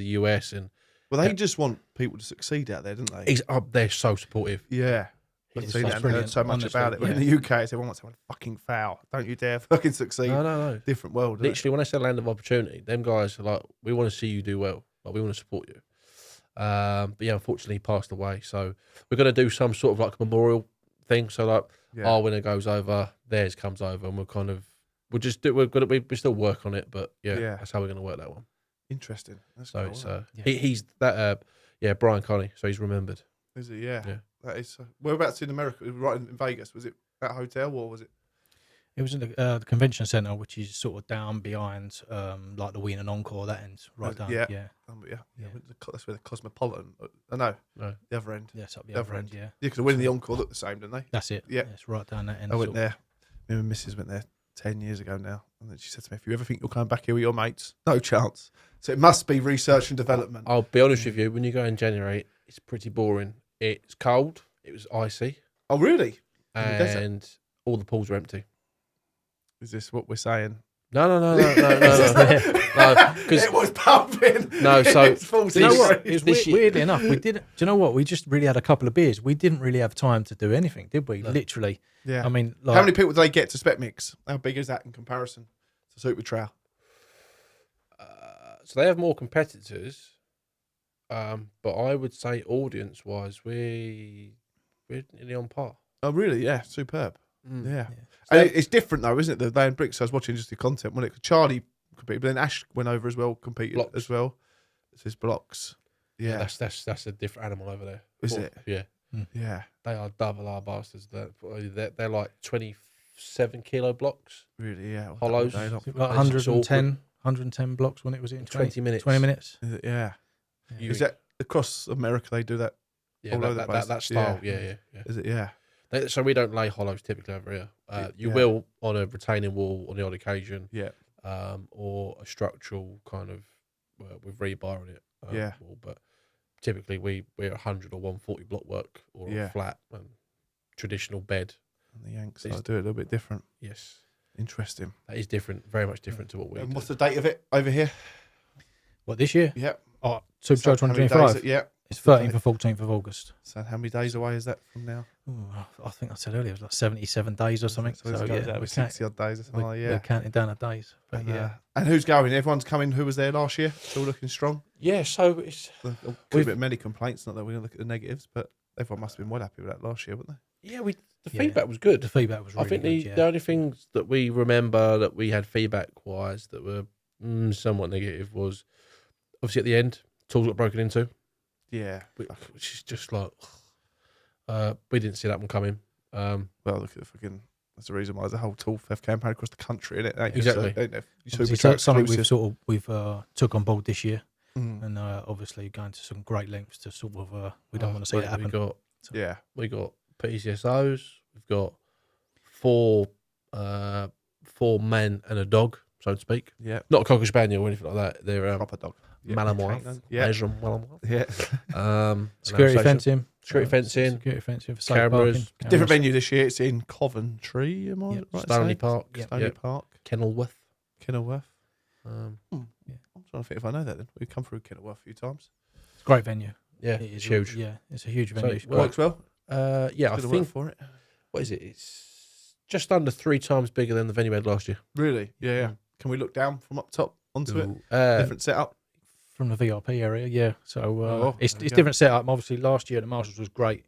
US. And Well, they just want people to succeed out there, don't they? they're so supportive. Yeah. I've It's seen so that and heard brilliant, so much honestly, about it. But in yeah. the UK, everyone wants to fucking foul. Don't you dare fucking succeed. No. Different world, isn't it? Literally, when I said land of opportunity, them guys are like, we want to see you do well. Like, we want to support you. But yeah, unfortunately, he passed away. So we're going to do some sort of like memorial thing. So like, our winner goes over, theirs comes over, and we'll still work on it. But yeah, that's how we're going to work that one. Interesting. That's So cool, it's isn't he's that Brian Connie. So he's remembered. it? Is it? Yeah. Yeah. That is. Whereabouts in America? Right in Vegas. Was it that hotel or was it? It was in the convention centre, which is sort of down behind like the Wien and Encore. That ends right down. Yeah. Yeah. That's where the Cosmopolitan. No, No. the other end. Yes, up the The other end. Yeah. Yeah, because the Win and the Encore look the same, don't they? That's it. Yeah. It's right down that end. I went sort of- there. Me and my missus went there 10 years ago now. And then she said to me, if you ever think you'll come back here with your mates, no chance. So it must be research and development. I'll be honest with you. When you go in January, it's pretty boring. It's cold. It was icy, Oh, really? In the desert? and all the pools are empty. Is this what we're saying? No. Because It was pumping. No, so- It's 40 Do you know what? degrees. It's This year- weird enough. We didn't. Do you know what? We just really had a couple of beers. We didn't really have time to do anything, did we? No. Literally. Yeah. I mean, like, How many people do they get to Spec Mix? How big is that in comparison to Super Trowel? so they have more competitors, but I would say audience-wise, we're nearly on par. Oh, really? Yeah, superb. Mm. Yeah. So- And it's different though, isn't it? The Day in Bricks. I was watching just the content when it. Charlie competed, but then Ash went over as well, competed Blocks. as well. It's his blocks. Yeah. That's a different animal over there. Is it? Yeah, Yeah. they are double our bastards. They're like 27 kilo blocks, Really? Yeah. Hollows. Day, like It's 110 blocks when it was in 20 minutes. 20 minutes. Is it? Yeah. You- Is that across America? They do that. yeah, all over the place? that style. Yeah. Is it? Yeah. So we don't lay hollows typically over here. You Yeah. will on a retaining wall on the odd occasion, Yeah. or a structural kind of with rebar on it. Yeah. Wall, but typically we're 100 or 140 block work or Yeah. a flat and traditional bed. And the Yanks It's- do it a little bit different. Yes, Interesting. that is different, very much different to what we And do. what's the date of it over here? What, this year? Yeah. Oh, Super Trowel How many days 2025. Yeah. It's 13th and 14th of August. So how many days away is that from now? Ooh, I think I said earlier it was like 77 days or something. So, So, it goes out we're, with 60 odd days or something like we're that. counting down the days. But And, yeah. and who's going? Everyone's coming. Who was there last year? Still looking strong. Yeah, so it's A bit many complaints. Not that we're going to look at the negatives, but everyone must have been well happy with that last year, weren't they? the Yeah. feedback was good. The feedback was really I think good. the Yeah. only things that we remember that we had feedback wise that were somewhat negative was obviously at the end tools got broken into, Yeah. which is just like we didn't see that one coming. Well, look at the fucking. That's the reason why there's a whole tool theft campaign across the country, isn't it? Exactly. Obviously, something we've took on board this year, Mm. and obviously going to some great lengths to sort of we don't want to see that happen. Yeah. We got PCSOs. We've got four men and a dog, so to speak. Yeah. Not a cocker spaniel or anything like that. They're Proper dog. Yeah. Malinois. Yeah. Malinois. Yeah. Security and fencing. Security fencing. Security fencing for safe Cameras. parking. Different venue this year. It's in Coventry. Am I Yep. right? Stanley saying? Park. Yep. Stanley Yep. Park. Kenilworth. Kenilworth. Um, I'm trying to think if I know that. Then we've come through Kenilworth a few times. It's a great venue. yeah, It it's is huge. Yeah, it's a huge So, venue. well, Works well. Yeah, I Good work think, for it. what is it? It's just under 3 times bigger than the venue we had last year. Really? Yeah. Yeah. Can we look down from up top onto it? Uh, Different setup. from the VIP area, yeah. So it's there you go. different setup. Obviously, last year the Marshalls was great,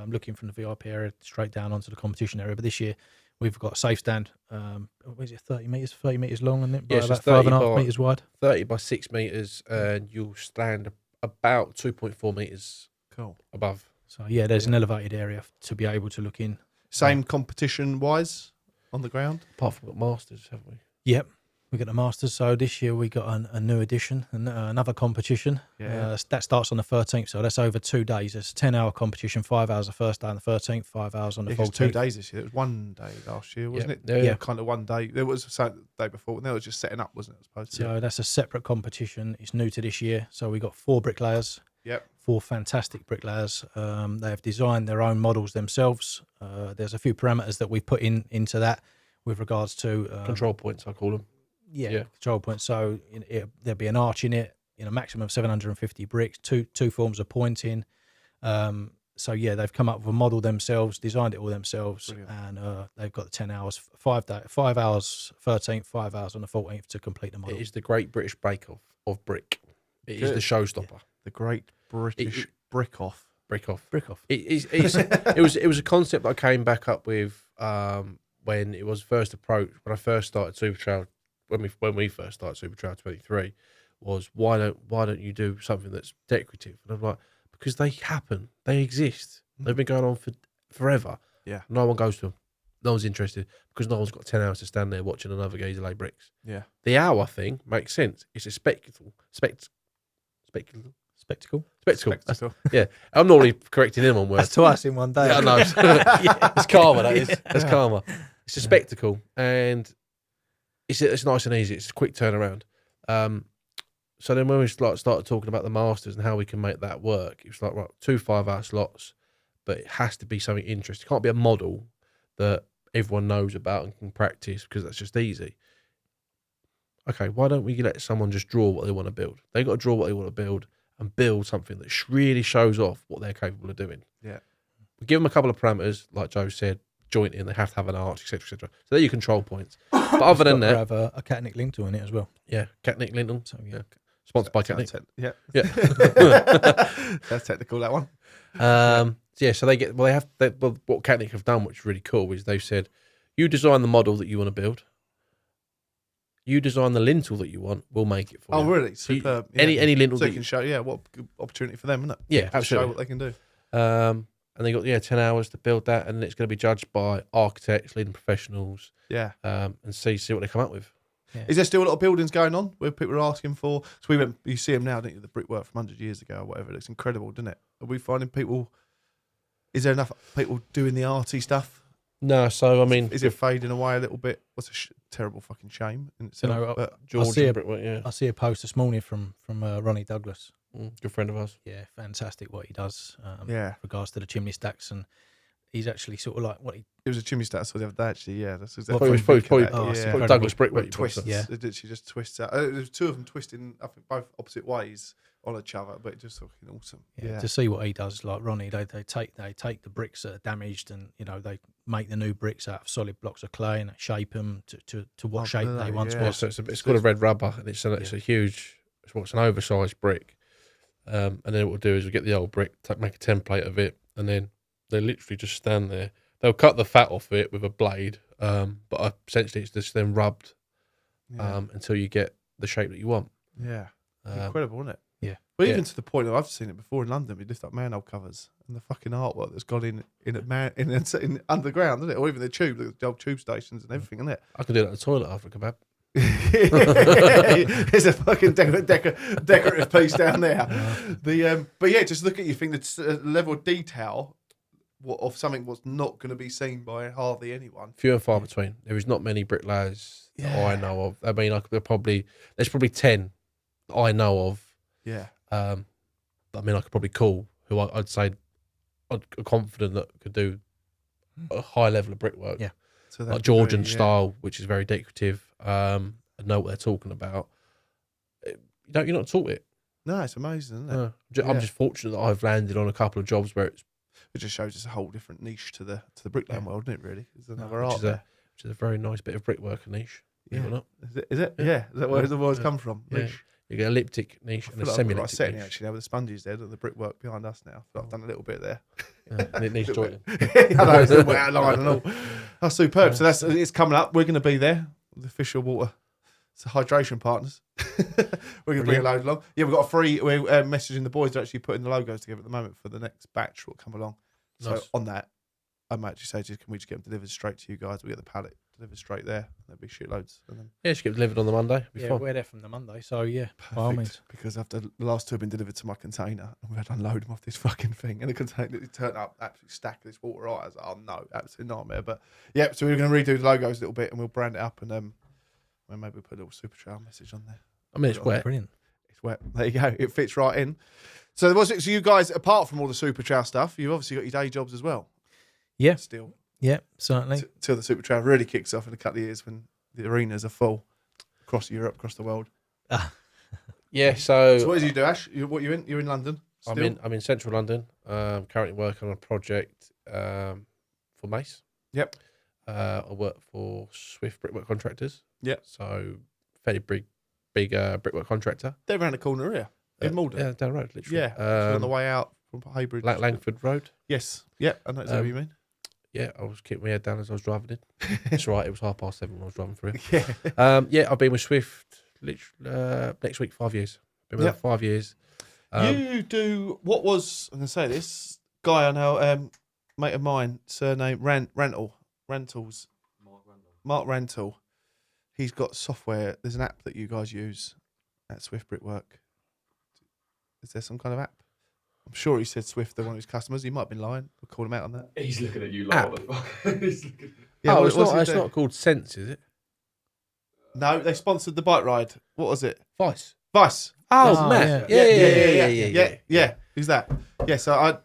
looking from the VIP area straight down onto the competition area. But this year we've got a safe stand. What is it, 30 meters long, and by Yeah, so about it's 30 5.5 by- meters wide. 30 by 6 meters, and you'll stand about 2.4 meters Cool. above. So yeah, there's an elevated area to be able to look in. Same competition wise on the ground. Apart from Masters, haven't we? Yep. We got the Masters. So this year we got a new edition, another competition. Yeah. That starts on the 13th. So that's over 2 days. It's a 10-hour competition, 5 hours the first day on the 13th, 5 hours on the Yeah, 'cause 14th. 2 days this year. It was 1 day last year, wasn't it? Yeah. Kind of 1 day. There was the day before, and that was just setting up, wasn't it? I suppose. So that's a separate competition. It's new to this year. So we got 4 bricklayers. Yep. 4 fantastic bricklayers. They have designed their own models themselves. There's a few parameters that we put into that with regards to Control points, I call them. Yeah, control points. So there'll be an arch in it, maximum of 750 bricks, two forms of pointing. So yeah, they've come up with a model themselves, designed it all themselves. Brilliant. And they've got 10 hours, 5 hours 13th, 5 hours on the 14th to complete the model. It is the Great British Bake Off of brick. It is the showstopper. The Great British Brick Off. Brick Off. Brick Off. It was a concept that I came back up with when it was first approached, when I first started Super Trowel, when we first started Super Trowel 23, was why don't you do something that's decorative? And I'm like, because they happen, they exist, they've been going on for forever. Yeah, no one goes to them, no one's interested because no one's got 10 hours to stand there watching another geezer lay bricks. Yeah, the hour thing makes sense. It's a spectacle. Yeah, I'm normally correcting him on words. That's twice in one day. Yeah, I know. It's karma. That is. That's karma. It's a spectacle, and it's nice and easy. It's a quick turnaround. So then when we started talking about the Masters and how we can make that work, it was like, right, 2 5-hour slots, but it has to be something interesting. It can't be a model that everyone knows about and can practice because that's just easy. Okay, why don't we let someone just draw what they want to build? They got to draw what they want to build and build something that really shows off what they're capable of doing. Yeah, we give them a couple of parameters, like Joe said, jointing. They have to have an arch, etc., etc. So they're your control points. But other than that, have a Catnic lintel in it as well. Yeah, Catnic lintel. So yeah. Sponsored by Catnic. Yeah. That's technical, that one. So they get what Catnic have done, which is really cool, is they've said, you design the model that you want to build. You design the lintel that you want, we'll make it for you. Oh, really? Superb. Any lintel so that you can show, what good opportunity for them, isn't it? Yeah, to absolutely. show what they can do. And they got 10 hours to build that, and it's going to be judged by architects, leading professionals, Yeah. And see what they come up with. Yeah. Is there still a lot of buildings going on where people are asking for? So you see them now, don't you? The brickwork from 100 years ago or whatever. It looks incredible, doesn't it? Are we finding people? Is there enough people doing the arty stuff? No, so I mean, is it fading away a little bit? What's a terrible fucking shame in itself. Georgia brickwork, yeah. I see a post this morning from Ronnie Douglas. Good friend of ours. Yeah, fantastic what he does. Yeah, regards to the chimney stacks, and he's actually sort of like what he. It was a chimney stack I saw the other day. Actually, yeah, that's exactly. Probably Douglas brickwork twists. Yeah, it literally just twists out. There's 2 of them twisting, I think, both opposite ways on each other, but it's just fucking awesome. Yeah, to see what he does, like Ronnie, they take the bricks that are damaged, and they make the new bricks out of solid blocks of clay and they shape them to what shape they once was. So it's called a red rubber, and it's a huge, it's an oversized brick. And then what we'll do is we'll get the old brick, make a template of it, and then they literally just stand there. They'll cut the fat off it with a blade, but essentially it's just then rubbed until you get the shape that you want. Yeah, incredible, isn't it? Yeah. But even to the point that I've seen it before in London, we lift up manhole covers and the fucking artwork that's gone in underground, isn't it? Or even the old tube stations and everything, isn't it? I could do that in the toilet after a kebab. There's a fucking decorative piece down there. But yeah, just look at you think the level of detail of something was not going to be seen by hardly anyone. Few and far between. There is not many bricklayers that I know of. I mean, there's probably 10 that I know of. Yeah. I mean, I could probably call who I'd say I'm confident that could do a high level of brickwork. Yeah. So like Georgian style, which is very decorative, and know what they're talking about. You're not taught it. No, it's amazing, isn't it? No. I'm just fortunate that I've landed on a couple of jobs where it just shows it's a whole different niche to the bricklaying world, isn't it? Really, there's another which art there, which is a very nice bit of brickwork niche. Yeah. Or not. Is it? Yeah. Is that where the words come from? Yeah. Niche. You get elliptic niche and a I've got semi-elliptic setting niche. actually now with the sponges there, the brickwork behind us now. I've done a little bit there. And it needs joining. I know, it's a little bit out of line and all. Oh, superb. So it's coming up. We're going to be there. The official water. It's hydration partners. We're going to bring a load along. Yeah, we've got a free. We're messaging the boys. They're actually putting the logos together at the moment for the next batch will come along. So Nice. on that, I might actually say to you, can we just get them delivered straight to you guys? We get the pallet delivered straight there. There'll be shitloads. And then Yeah, just get delivered on the Monday. Be Yeah, fine. we're there from the Monday, so yeah, by all perfect. means. Because after the last two have been delivered to my container, and we had to unload them off this fucking thing, and the container it turned up absolute stack of this water. I was like, oh no, absolute nightmare. But yeah, so we're going to redo the logos a little bit, and we'll brand it up, and well, maybe we'll put a little Super Trowel message on there. I mean, it's wet. Brilliant. It's wet. There you go. It fits right in. So so you guys, apart from all the Super Trowel stuff, you've obviously got your day jobs as well. Yeah. Still. Yeah, certainly. Till the Super Trowel really kicks off in a couple of years when the arenas are full across Europe, across the world. Yeah, so So what do you do, Ash? What you in? You're in London. Still? I'm in central London. Currently working on a project for Mace. Yep. I work for Swift Brickwork Contractors. Yep. So fairly big brickwork contractor. They're around the corner here in Malden. Yeah, down the road, literally. Yeah. So on the way out from Haybridge. Langford Road. Yes. Yeah. I know exactly what you mean. Yeah, I was keeping my head down as I was driving in. That's right. It was 7:30 when I was driving through. Yeah. Yeah, I've been with Swift literally, next week 5 years. Been with them 5 years. You do what was I'm gonna say this guy I know, mate of mine, surname Rentals. Mark Rental. He's got software. There's an app that you guys use at Swift Brickwork. Is there some kind of app? I'm sure he said Swift, they're one of his customers. He might have been lying. We'll call him out on that. He's looking at you like, what the fuck? He's looking at Yeah, oh, what- it's what's not. he It's do? not called Sense, is it? No, they sponsored the bike ride. What was it? Vice. Vice. Oh, Oh, Matt. yeah. Yeah. Who's that? Yeah, so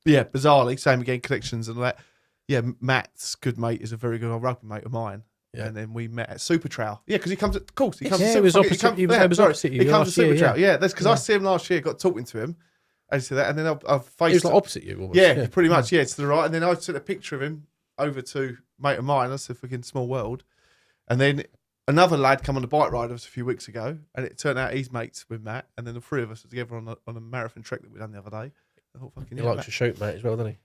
bizarrely, same again, connections and all that. Yeah, Matt's good mate is a very good old rugby mate of mine. Yeah. And then we met at Super Trowel. Yeah, because he comes of course. He comes Yeah, to he was Super- opposite- comes- he was- yeah, he was sorry, opposite you He comes to last Super year, Trowel. yeah. Yeah, that's because I Yeah. see him last year, got talking to him. And so that, and then I've He faced was like opposite you. Almost. yeah, pretty much. Yeah, to the right. And then I sent a picture of him over to a mate of mine. That's a fucking small world. And then another lad come on the bike ride with us a few weeks ago, and it turned out he's mates with Matt. And then the three of us were together on a marathon trek that we done the other day. I thought, fucking He yeah, likes to shoot, mate, as well, doesn't he?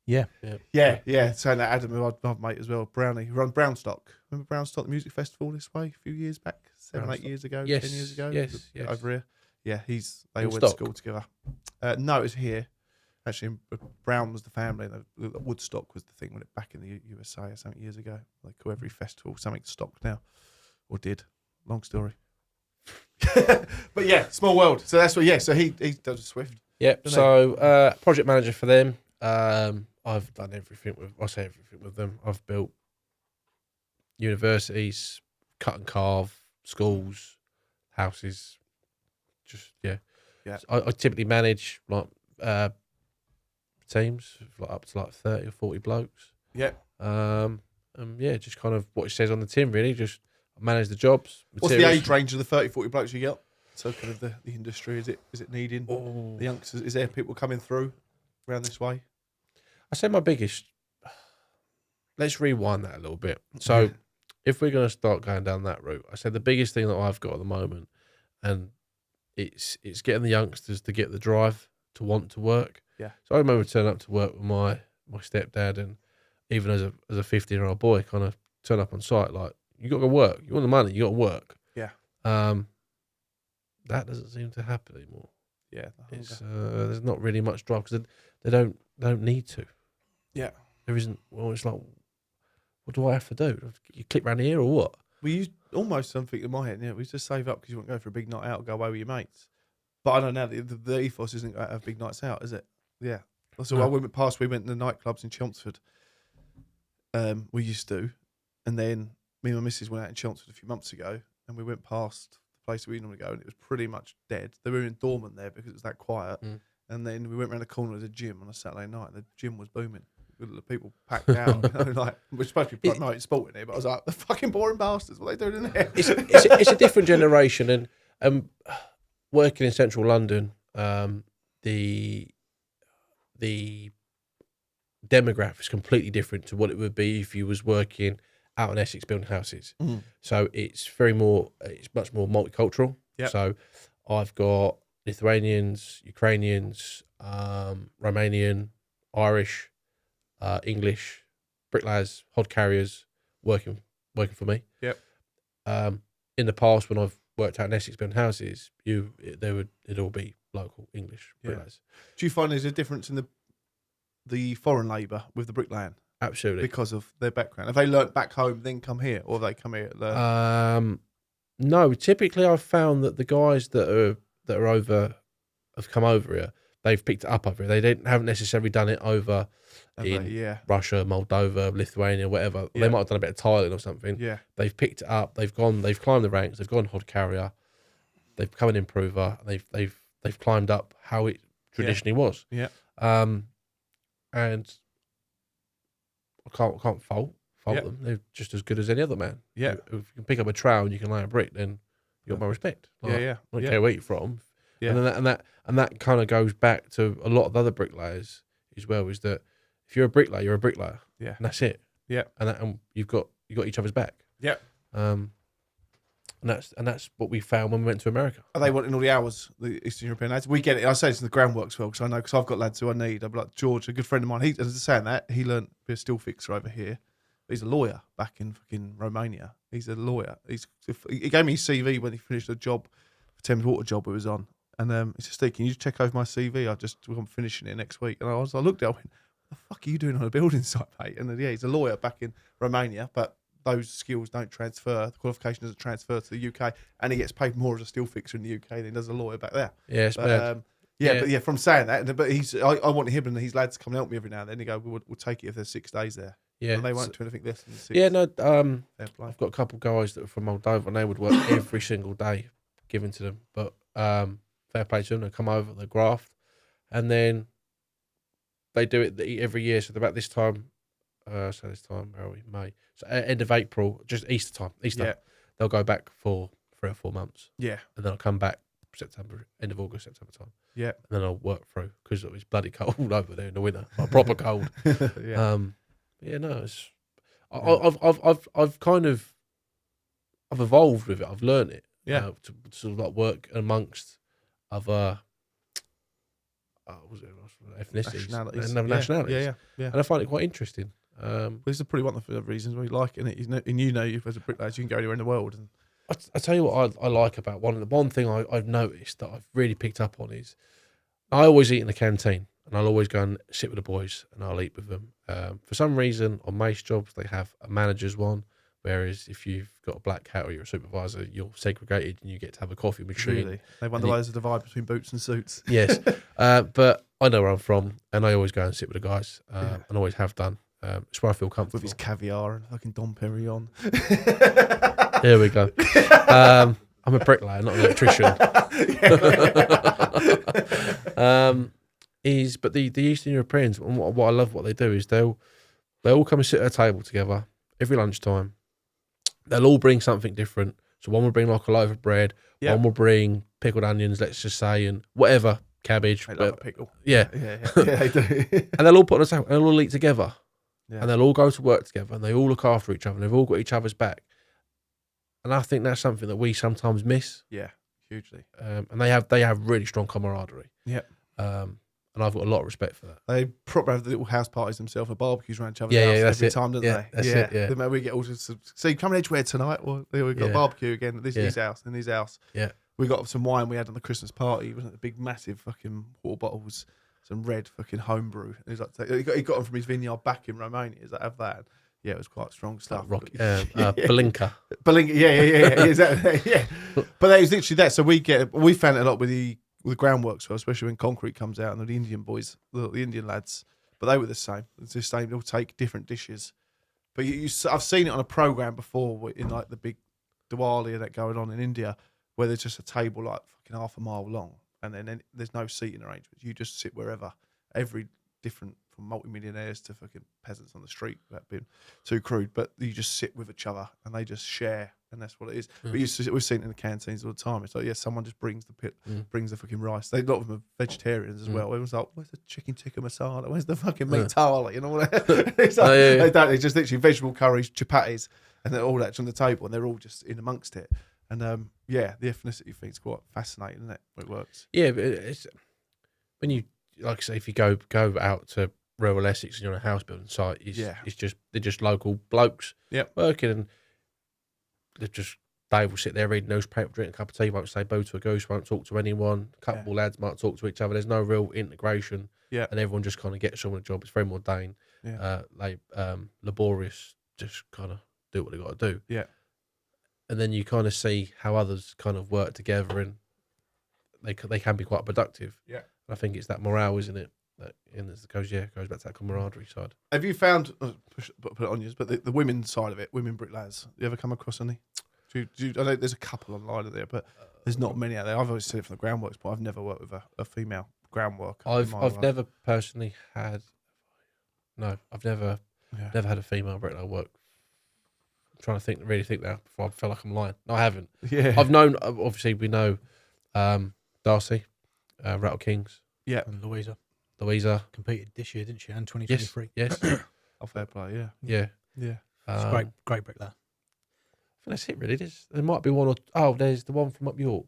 Yeah. yeah. Saying that Adam, who my mate as well, Brownie, who runs Brownstock. Remember Brownstock, the music festival this way a few years back, 7, 8 years ago, Yes, 10 years ago. yes. Over here. Yeah, they In all went to Stock? school together. No, it was here. Actually, Brown was the family, and Woodstock was the thing when it back in the USA or something years ago. They call every festival something stock now, or did. Long story. But yeah, small world. So that's what. Yeah, so he does Swift. Yep. Don't So project manager for them. I've done everything with them. I've built universities, cut and carve, schools, houses. Just yeah. Yeah. So I typically manage like teams of like up to like 30 or 40 blokes. Yeah. And yeah, just kind of what it says on the tin. Really, just manage the jobs. What's the materials. age range of the 30, 40 blokes you get? So kind of the industry, is it needing Oh. the youngsters? Is there people coming through around this way? I say my biggest. Let's rewind that a little bit. So, if we're going to start going down that route, I said the biggest thing that I've got at the moment, and it's getting the youngsters to get the drive to want to work. Yeah. So I remember turning up to work with my stepdad, and even as a 15-year-old boy, kind of turn up on site like, you got to work. You want the money, you got to work. Yeah. That doesn't seem to happen anymore. Yeah. It's there's not really much drive because they don't need to. Yeah. There isn't. Well, it's like, what do I have to do? You click around here or what? Well, you almost something in my head. Yeah, we just save up because you want to go for a big night out or go away with your mates. But I don't know. The ethos isn't going to have big nights out, is it? Yeah. So No. we went to the nightclubs in Chelmsford. We used to, and then me and my missus went out in Chelmsford a few months ago, and we went past the place we normally go, and it was pretty much dead. They were in dormant there because it was that quiet. Mm. And then we went around the corner of the gym on a Saturday night, and the gym was booming. The people packed out, like we're supposed to be promoting sport in here, but I was like, the fucking boring bastards, what are they doing in there? It's a different generation, and working in central London, the demographic is completely different to what it would be if you was working out in Essex building houses. Mm. So it's much more multicultural. Yep. So I've got Lithuanians, Ukrainians, Romanian, Irish, English, bricklayers, hod carriers working for me. Yep. In the past, when I've worked out in Essex building houses, it'd all be local English bricklayers. Do you find there's a difference in the foreign labour with the bricklaying Absolutely. because of their background? Have they learnt back home, then come here, or have they come here? No, typically I've found that the guys that are over have come over here. They've picked it up over here. They haven't necessarily done it over in Russia, Moldova, Lithuania, whatever. Yeah. They might have done a bit of tiling or something. Yeah. They've picked it up. They've climbed the ranks. They've gone hod carrier. They've become an improver. They've climbed up how it traditionally was. Yeah. And I can't fault them. They're just as good as any other man. Yeah. If you can pick up a trowel and you can lay a brick, then you got my respect. Like, Yeah. I don't care where you're from. Yeah. And that kind of goes back to a lot of other bricklayers as well. Is that if you're a bricklayer, you're a bricklayer. Yeah. And that's it. Yeah. And you've got each other's back. Yeah. And that's what we found when we went to America. Are they wanting all the hours, the Eastern European lads? We get it. I say it's in the groundworks well, because I've got lads who I need. I'm like George, a good friend of mine. As I was saying that, he learnt to be a still fixer over here. He's a lawyer back in fucking Romania. He's a lawyer. He gave me his CV when he finished a job, a Thames Water job he was on. And he said, Steve, can you check over my CV? I'm finishing it next week. And I looked at it, I went, what the fuck are you doing on a building site, mate? And he's a lawyer back in Romania, but those skills don't transfer. The qualification doesn't transfer to the UK, and he gets paid more as a still fixer in the UK than he does a lawyer back there. Yeah, it's bad. But from saying that, but I want him and his lads to come and help me every now and then. He go, we'll take it if there's 6 days there. Yeah, and they won't do anything less than 6. Yeah, no. I've I've got a couple of guys that are from Moldova, and they would work every single day, given to them. But fair play to them. They come over, they graft, and then they do it every year. So about this time, where are we? May. So end of April, just Easter time. They'll go back for 3 or 4 months. Yeah, and then I'll come back September, end of August, September time. Yeah, and then I'll work through because it's bloody cold over there in the winter, like proper cold. I've kind of evolved with it. I've learned it. Yeah, to sort of like work amongst other ethnicities and nationalities. Yeah. And I find it quite interesting. These are pretty one of the reasons we like it. And you as a bricklayer, you can go anywhere in the world. And I tell you what I like about one thing I've noticed that I've really picked up on is I always eat in the canteen, and I'll always go and sit with the boys and I'll eat with them. For some reason, on most jobs they have a manager's one, whereas if you've got a black hat or you're a supervisor, you're segregated and you get to have a coffee machine. Really, they wonder why there's a divide between boots and suits. Yes, but I know where I'm from, and I always go and sit with the guys, and always have done. It's where I feel comfortable. With his caviar and fucking Dom Perignon. Here we go. I'm a bricklayer, not an electrician. But the Eastern Europeans, and what I love what they do is they all come and sit at a table together every lunchtime. They'll all bring something different. So one will bring like a loaf of bread, one will bring pickled onions, let's just say, and whatever, cabbage. They love a pickle. Yeah, they do. And they'll all put on a table and they'll all eat together. Yeah. And they'll all go to work together, and they all look after each other, and they've all got each other's back. And I think that's something that we sometimes miss. Yeah, hugely. And they have really strong camaraderie. Yeah. And I've got a lot of respect for that. They probably have the little house parties themselves, or barbecues around each other's Yeah, house that's every it. time, don't Yeah, they? that's it, yeah. Then we get all just so you come in Edgeware tonight, or we've got a barbecue again. This is his house, and his house. Yeah. We got some wine we had on the Christmas party. Wasn't it the big, massive fucking water bottles, some red fucking homebrew. And he's like, he got them from his vineyard back in Romania. He's like, have that. Yeah, it was quite strong stuff. Balinka. Yeah, exactly. Yeah, but that was literally that. So we found it a lot with the groundworks, well, especially when concrete comes out, and the Indian boys, the Indian lads. But they were the same. It's the same. They'll take different dishes. But I've seen it on a program before in like the big Diwali and that going on in India, where there's just a table like fucking half a mile long, and then there's no seating arrangements. You just sit wherever. Every different, from multimillionaires to fucking peasants on the street, without being too crude, but you just sit with each other and they just share, and that's what it is. But we've seen it in the canteens all the time. It's like, someone just brings the fucking rice. A lot of them are vegetarians as well. It was like, where's the chicken tikka masala? Where's the fucking meat tawala? You know what? It's like, they don't. It's just literally vegetable curries, chapatis, and then all that's on the table, and they're all just in amongst it. And the ethnicity thing's quite fascinating, isn't it? It works. Yeah, but it's when you, like I say, if you go out to rural Essex and you're on a house building site, they're just local blokes working, and Dave will sit there reading newspaper, drink a cup of tea, won't say boo to a goose, won't talk to anyone. A couple of lads might talk to each other. There's no real integration, and everyone just kind of gets on with the job. It's very mundane, laborious, just kind of do what they got to do. Yeah, and then you kind of see how others kind of work together, and they can be quite productive. Yeah, and I think it's that morale, isn't it? It goes back to that camaraderie side. Have you found, put it on you, but the women's side of it, women bricklayers, you ever come across any? I know there's a couple online there, but there's not many out there. I've always seen it from the groundworks, but I've never worked with a female groundworker. I've never personally had. No, I've never had a female bricklayer work. I'm trying to really think now before I feel like I'm lying. No, I haven't. Yeah, I've known. Obviously, we know Darcy, Rattle Kings. Yeah, and Louisa competed this year, didn't she? And 2023. Yes. Oh, fair play. Yeah. It's great bricklayer. I think that's it, really. There might be one there's the one from up York.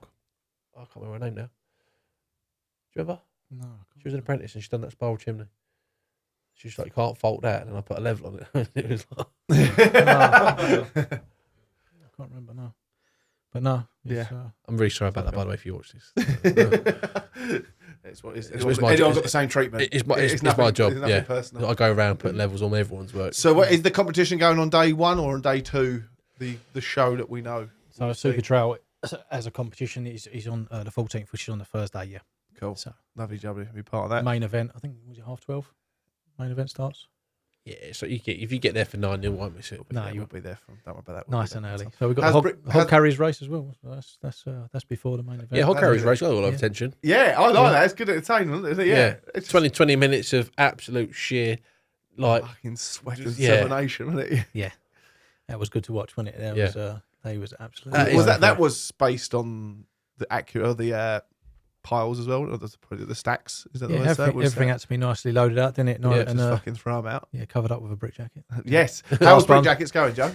I can't remember her name now. Do you remember? No. She was an apprentice and she's done that spiral chimney. She's like, you can't fault that. And then I put a level on it. It was like... I can't remember now. But no. I'm really sorry about that, by the way, if you watch this. Everyone's got the same treatment. It's my job. Yeah, personal. I go around putting levels on everyone's work. So, what is the competition going on day one or on day two? The show that we know. So, Super Trowel as a competition is on the 14th, which is on the Thursday. Yeah, cool. So, lovely job to be part of that. Main event, I think, was it 12:30? Main event starts. Yeah, so if you get there for 9, you won't miss it. No, you won't be there for. Don't worry about that. Nice and early. So we've got the hog carries race as well. So that's before the main event. Yeah, hog carries race got a lot of attention. Yeah, I like that. It's good entertainment, isn't it? Yeah. It's 20 minutes of absolute sheer fucking sweat and determination, wasn't it? Yeah, that was good to watch, wasn't it? They was absolutely. That was based on the piles as well, or the stacks? Is that the word? Everything had to be nicely loaded out, didn't it? And fucking throw them out. Yeah, covered up with a brick jacket. Yes. How's Brickjackets going, Joe?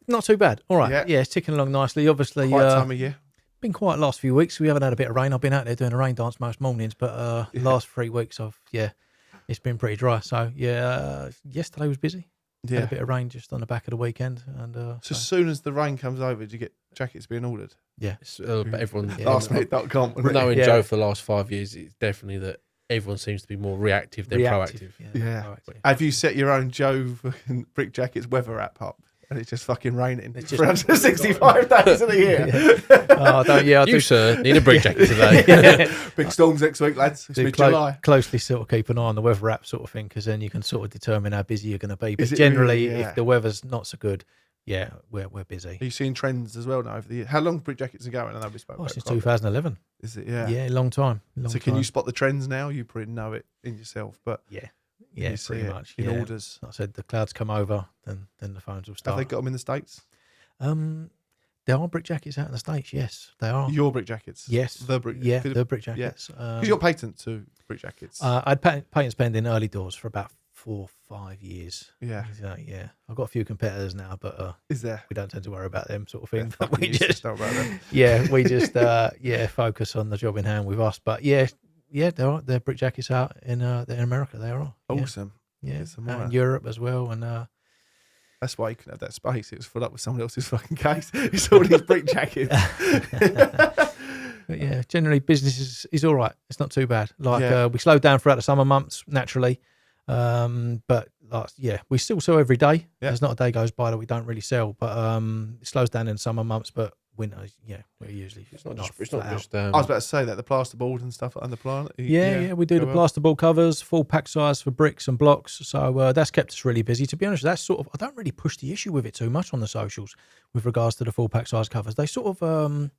Not too bad. All right. Yeah, it's ticking along nicely. Obviously, quite time of year. Been quiet last few weeks. We haven't had a bit of rain. I've been out there doing a rain dance most mornings, but last 3 weeks it's been pretty dry. So yesterday was busy. Had a bit of rain just on the back of the weekend, and so as soon as the rain comes over, do you get jackets being ordered? Yeah, everyone. Lastminute.com. Knowing Joe for the last 5 years, it's definitely that everyone seems to be more reactive than proactive. Yeah. Proactive. Have you set your own Joe fucking Brickjackets weather app up? And it's just fucking raining. It's just 365 days of the year. You, sir, need a brick jacket today. Big storms next week, lads. It's mid-July. Closely sort of keep an eye on the weather app sort of thing, because then you can sort of determine how busy you're going to be. But generally, if the weather's not so good, we're busy. Are you seeing trends as well now over the year? How long Brickjackets are going? I know we spoke about since 2011. Is it? Yeah. Yeah, long time. Can you spot the trends now? You probably know it in yourself, but yeah, pretty much. In orders. Like I said, the clouds come over, then the phones will start. Have they got them in the States? There are brick jackets out in the States. Yes, they are. Your brick jackets? Yes. The brick jackets. Because you got patent to brick jackets. I had patent pending early doors for about 4 or 5 years. Yeah. I've got a few competitors now, but is there? We don't tend to worry about them sort of thing. We just don't worry about them. We just focus on the job in hand with us. But there are brick jackets out in America. They are awesome. Yeah, out in Europe as well, and that's why you can have that space. It was filled up with someone else's fucking case. It's all these brick jackets. But yeah, generally business is all right. It's not too bad. We slowed down throughout the summer months naturally, but we still sell every day. Yeah. There's not a day goes by that we don't really sell. But it slows down in the summer months. But winter, we're usually it's not just. I was about to say that the plasterboard and stuff on the plant. Yeah, we do the plasterboard covers, full pack size for bricks and blocks. So that's kept us really busy. To be honest, that's sort of I don't really push the issue with it too much on the socials with regards to the full pack size covers. They sort of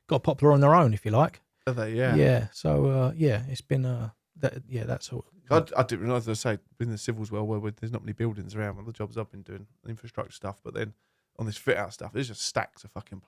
got popular on their own, if you like. Are they? Yeah. Yeah. So it's been that's sort of. I didn't realise. I say in the civils where there's not many buildings around. One of the jobs I've been doing infrastructure stuff, but then. On this fit out stuff, there's just stacks of fucking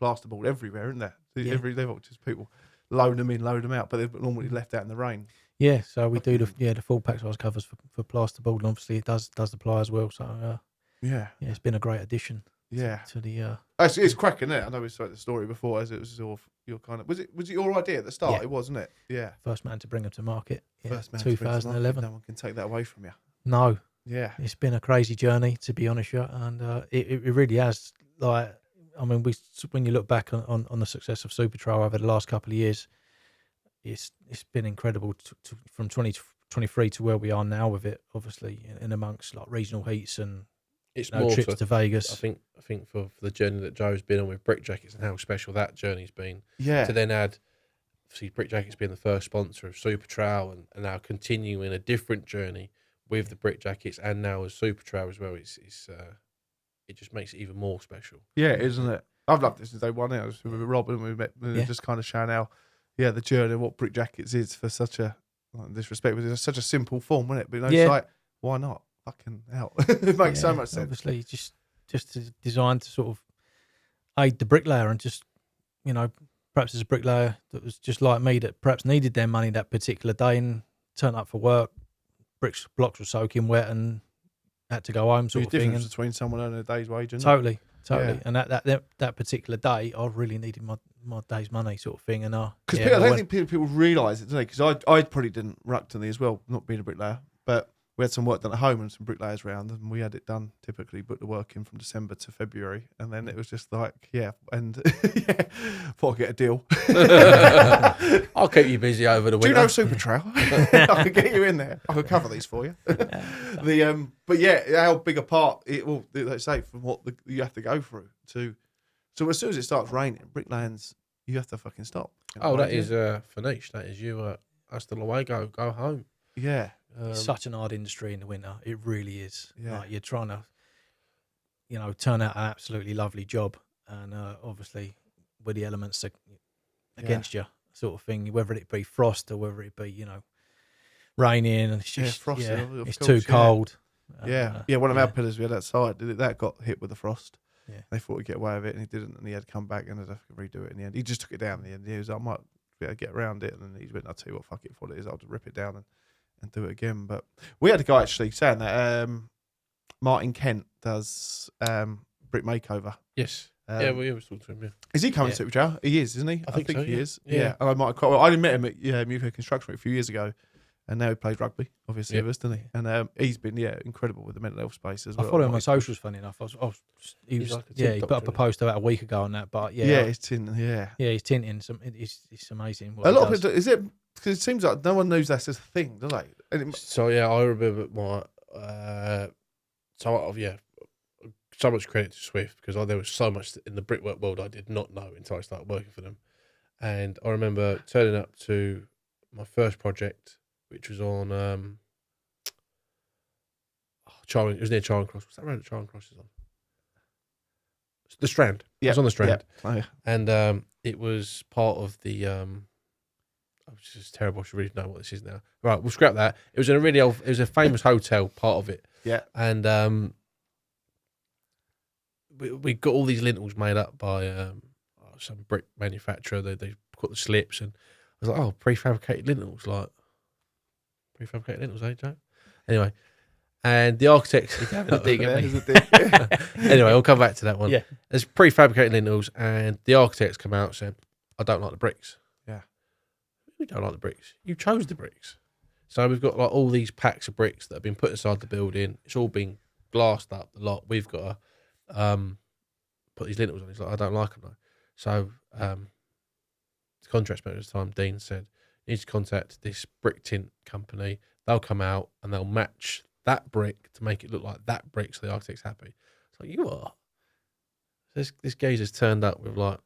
plasterboard everywhere, isn't there? Every level, just people load them in, load them out, but they're normally left out in the rain. Yeah, so we do the full pack size covers for plasterboard, and obviously it does the ply as well. So it's been a great addition. Yeah, to the It's cracking, isn't it? I know we started the story before, as it was your kind of. Was it your idea at the start? Yeah. It was, wasn't it? Yeah. First man to bring them to market. Yeah, First man to bring it to market. 2011. No one can take that away from you. No, Yeah. it's been a crazy journey, to be honest, yeah, and it really has. Like, I mean, when you look back on the success of Super Trowel over the last couple of years, it's been incredible from 2023 to where we are now with it. Obviously, in amongst like regional heats and It's no more trips to Vegas. I think for the journey that Joe's been on with Brickjackets and how special that journey's been. Yeah. To then add, see, Brickjackets being the first sponsor of Super Trowel and now continuing a different journey with the Brickjackets and now as Super Trowel as well. It just makes it even more special. Yeah, isn't it? I've loved this since day one. I was with Rob and we met, just kind of showing how, the journey of what Brickjackets is for such a, like, this respect, but it's such a simple form, isn't it? But it's like, why not? Fucking hell. It makes so much sense. Obviously, just designed to sort of aid the bricklayer and just, perhaps as a bricklayer that was just like me that perhaps needed their money that particular day and turned up for work, blocks were soaking wet and had to go home sort of There's thing. difference between someone earning a day's wage and Totally. Yeah. And that particular day, I really needed my day's money sort of thing. And because I don't think people realise it, do they? Because I probably didn't reluctantly as well, not being a bricklayer, but we had some work done at home and some bricklayers around, and we had it done. Typically, put the work in from December to February, and then it was just like, thought I'd get a deal. I'll keep you busy over the winter. Do you know Super Trowel? I could get you in there. I could cover these for you. But how big a part it will, let's say, from what you have to go through to. So as soon as it starts raining, bricklayers, you have to fucking stop. That is finish. That is you. Hasta luego. Go home. Yeah. It's such an hard industry in the winter. It really is. Yeah. Like, you're trying to, turn out an absolutely lovely job, and obviously with the elements against you, sort of thing. Whether it be frost or whether it be raining, and it's just frost. It's too cold. One of our pillars we had outside that got hit with the frost. Yeah. They thought he'd get away with it, and he didn't, and he had to come back and had to redo it in the end. He just took it down in the end. He was like, I might be able to get around it, and then he went, I'll tell you what, fuck it for what it is, I'll just rip it down and do it again. But we had a guy actually saying that Martin Kent does brick makeover. Yes. We always talk to him. Yeah. Is he coming to Super Trowel? He is, isn't he? I think so, he is. Yeah. And I might have quite well. I met him at Muco Construction a few years ago, and now he plays rugby, obviously, with us, doesn't he? And he's been incredible with the mental health space as well. I follow him on socials. Funny enough, he put up a post about a week ago on that. But he's tinting. He's tinting. It's amazing. A lot of people. Is it? Because it seems like no one knows that's a thing, do they? So I remember my so much credit to Swift, because there was so much in the brickwork world I did not know until I started working for them. And I remember turning up to my first project, which was on it was near Charing Cross. What's that road that Charing Cross is on? The Strand. It was on the Strand. Oh, yeah. And it was part of the it's just terrible. I should really know what this is now. Right, we'll scrap that. It was it was a famous hotel, part of it. Yeah. And we got all these lintels made up by some brick manufacturer. They got the slips, and I was like, prefabricated lintels, eh, Joe? Anyway, and the architects. Anyway, I'll come back to that one. Yeah. There's prefabricated lintels, and the architects come out and said, I don't like the bricks. Yeah. We don't like the bricks. You chose the bricks. So we've got like all these packs of bricks that have been put inside the building. It's all been glassed up a lot. We've got to put these lintels on. He's like, I don't like them though. So the contract manager at the time, Dean, said, you need to contact this brick tint company. They'll come out and they'll match that brick to make it look like that brick, so the architect's happy. It's like, you are. This geezer's turned up with like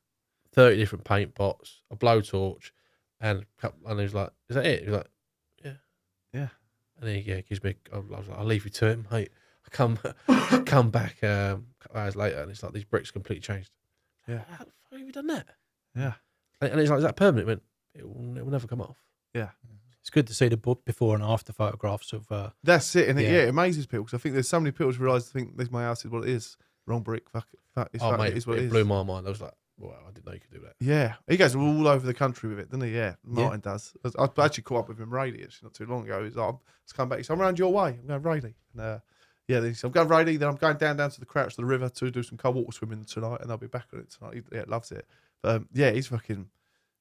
30 different paint pots, a blowtorch, and he was like, is that it? He was like, yeah. And then he gives me, I was like, I'll leave you to it, mate. I come back a couple hours later, and it's like, these bricks completely changed. Yeah. How the fuck have you done that? Yeah. And it's like, is that permanent? It went, it will never come off. Yeah. It's good to see the before and after photographs of. That's it, and it amazes people, because I think there's so many people who realise, think this my house is what it is. Wrong brick, fuck it. Mate, it is what it is. Blew my mind. I was like, wow, I didn't know you could do that. Yeah, he goes all over the country with it, doesn't he? Yeah, Martin does. I actually caught up with him Rayleigh not too long ago. He's like, let's come back. He's like, I'm around your way. I'm going Rayleigh. And Yeah, then he said, I'm going Ryder, then I'm going down to the Crouch to the river to do some cold water swimming tonight, and I'll be back on it tonight. He loves it. But yeah, he's fucking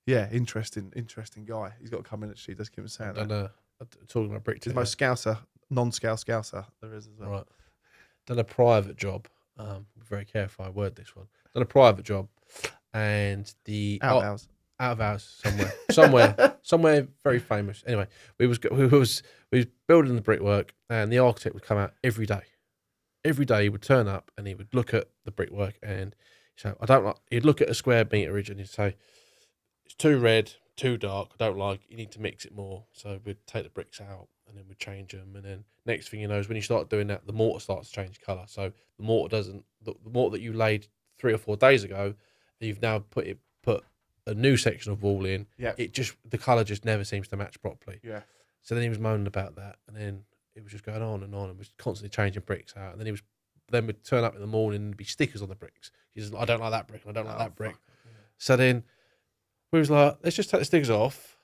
interesting guy. He's got to come in actually. Does keep saying that. Talking about brick. He's the most scouser, non-scouser there is as well. Right. Done a private job. Very careful, I word this one. Done a private job, and the Out of hours. somewhere very famous. Anyway, we was building the brickwork, and the architect would come out every day. Every day he would turn up and he would look at the brickwork, and so he'd look at a square meterage and he'd say, it's too red, too dark, I don't like it, you need to mix it more. So we'd take the bricks out and then we'd change them, and then next thing you know is when you start doing that, the mortar starts to change colour. So the mortar the mortar that you laid 3 or 4 days ago, you've now put a new section of wall in. Yeah. The colour just never seems to match properly. Yeah. So then he was moaning about that, and then it was just going on and was constantly changing bricks out. And then we'd turn up in the morning and there'd be stickers on the bricks. He says, I don't like that brick, and I don't like that brick. Yeah. So then we was like, let's just take the stickers off,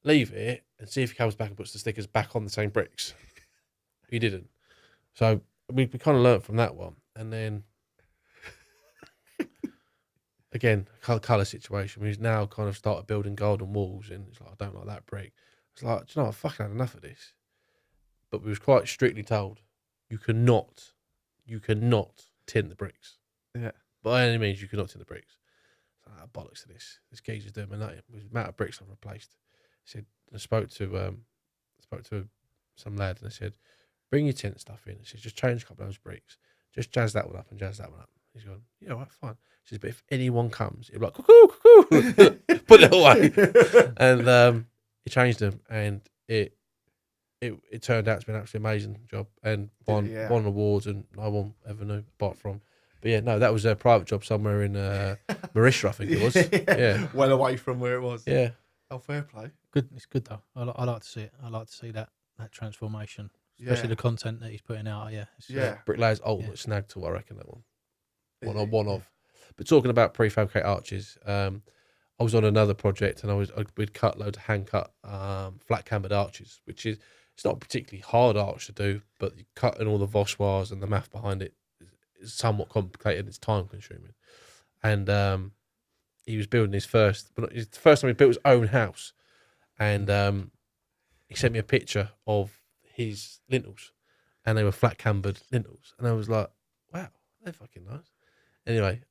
leave it, and see if he comes back and puts the stickers back on the same bricks. He didn't. So we kind of learnt from that one. And then again, colour situation. We've now kind of started building golden walls, and it's like, I don't like that brick. It's like, do you know what? I fucking had enough of this. But we was quite strictly told, you cannot tint the bricks. Yeah. By any means, you cannot tint the bricks. So bollocks to this. This geezer's doing me nothing. With the amount of bricks I've replaced. He said, I spoke to some lad, and I said, bring your tint stuff in. He says, just change a couple of those bricks. Just jazz that one up and jazz that one up. He's gone, yeah, right, fine. He says, but if anyone comes, he'll be like, cuckoo, cuckoo, put it away. And he changed them, and it turned out to be an absolutely amazing job, and won awards, and no one ever knew apart from. But yeah, no, that was a private job somewhere in Marisha, I think it was. Yeah. Well away from where it was. Yeah. Oh, fair play. Good, it's good though. I like to see it. I like to see that transformation, especially the content that he's putting out. Yeah. Bricklayers ultimate snag tool, I reckon that one. One of. But talking about prefabricate arches, I was on another project, and we'd cut loads of hand cut flat cambered arches, which is, it's not a particularly hard arch to do, but cutting all the voussoirs and the math behind it is somewhat complicated. It's time consuming. And he was building it's the first time he built his own house, and he sent me a picture of his lintels, and they were flat cambered lintels, and I was like, wow, they're fucking nice. Anyway,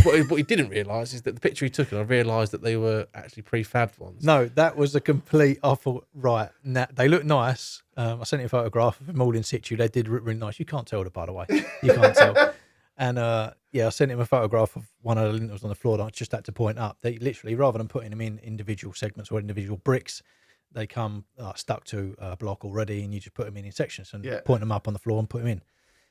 what he didn't realise is that the picture he took, and I realised that they were actually prefabbed ones. No, that was a complete. I thought, right, they look nice. I sent you a photograph of them all in situ. They did look really nice. You can't tell, by the way. You can't tell. And I sent him a photograph of one of the lintels on the floor that I just had to point up. They literally, rather than putting them in individual segments or individual bricks, they come stuck to a block already, and you just put them in sections and point them up on the floor and put them in.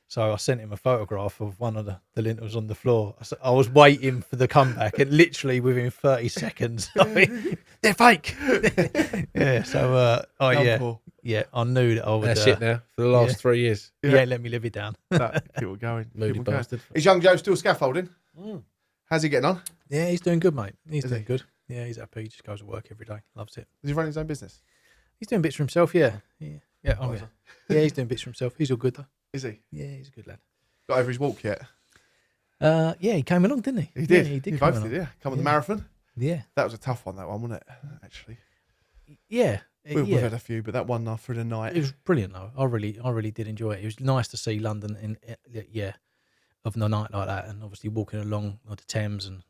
So I sent him a photograph of one of the lintels on the floor. I was waiting for the comeback, and literally within 30 seconds, they're fake. Yeah. So I knew that I would. That's it now for the last 3 years. Yeah, let me live it down. Keep it going. Moody bastard. Is young Joe still scaffolding? How's he getting on? Yeah, he's doing good, mate. He's doing good. Yeah, he's happy. He just goes to work every day. Loves it. Does he run his own business? He's doing bits for himself. Yeah. Yeah, he's doing bits for himself. He's all good though. Is he? Yeah, he's a good lad. Got over his walk yet? Yeah, he came along, didn't he? He did. Yeah, he did. He Come both along. did. Yeah, come on the marathon. Yeah, that was a tough one. That one, wasn't it? Actually, yeah. We've had a few, but that one through the night. It was brilliant though. I really did enjoy it. It was nice to see London of the night like that, and obviously walking along the Thames, and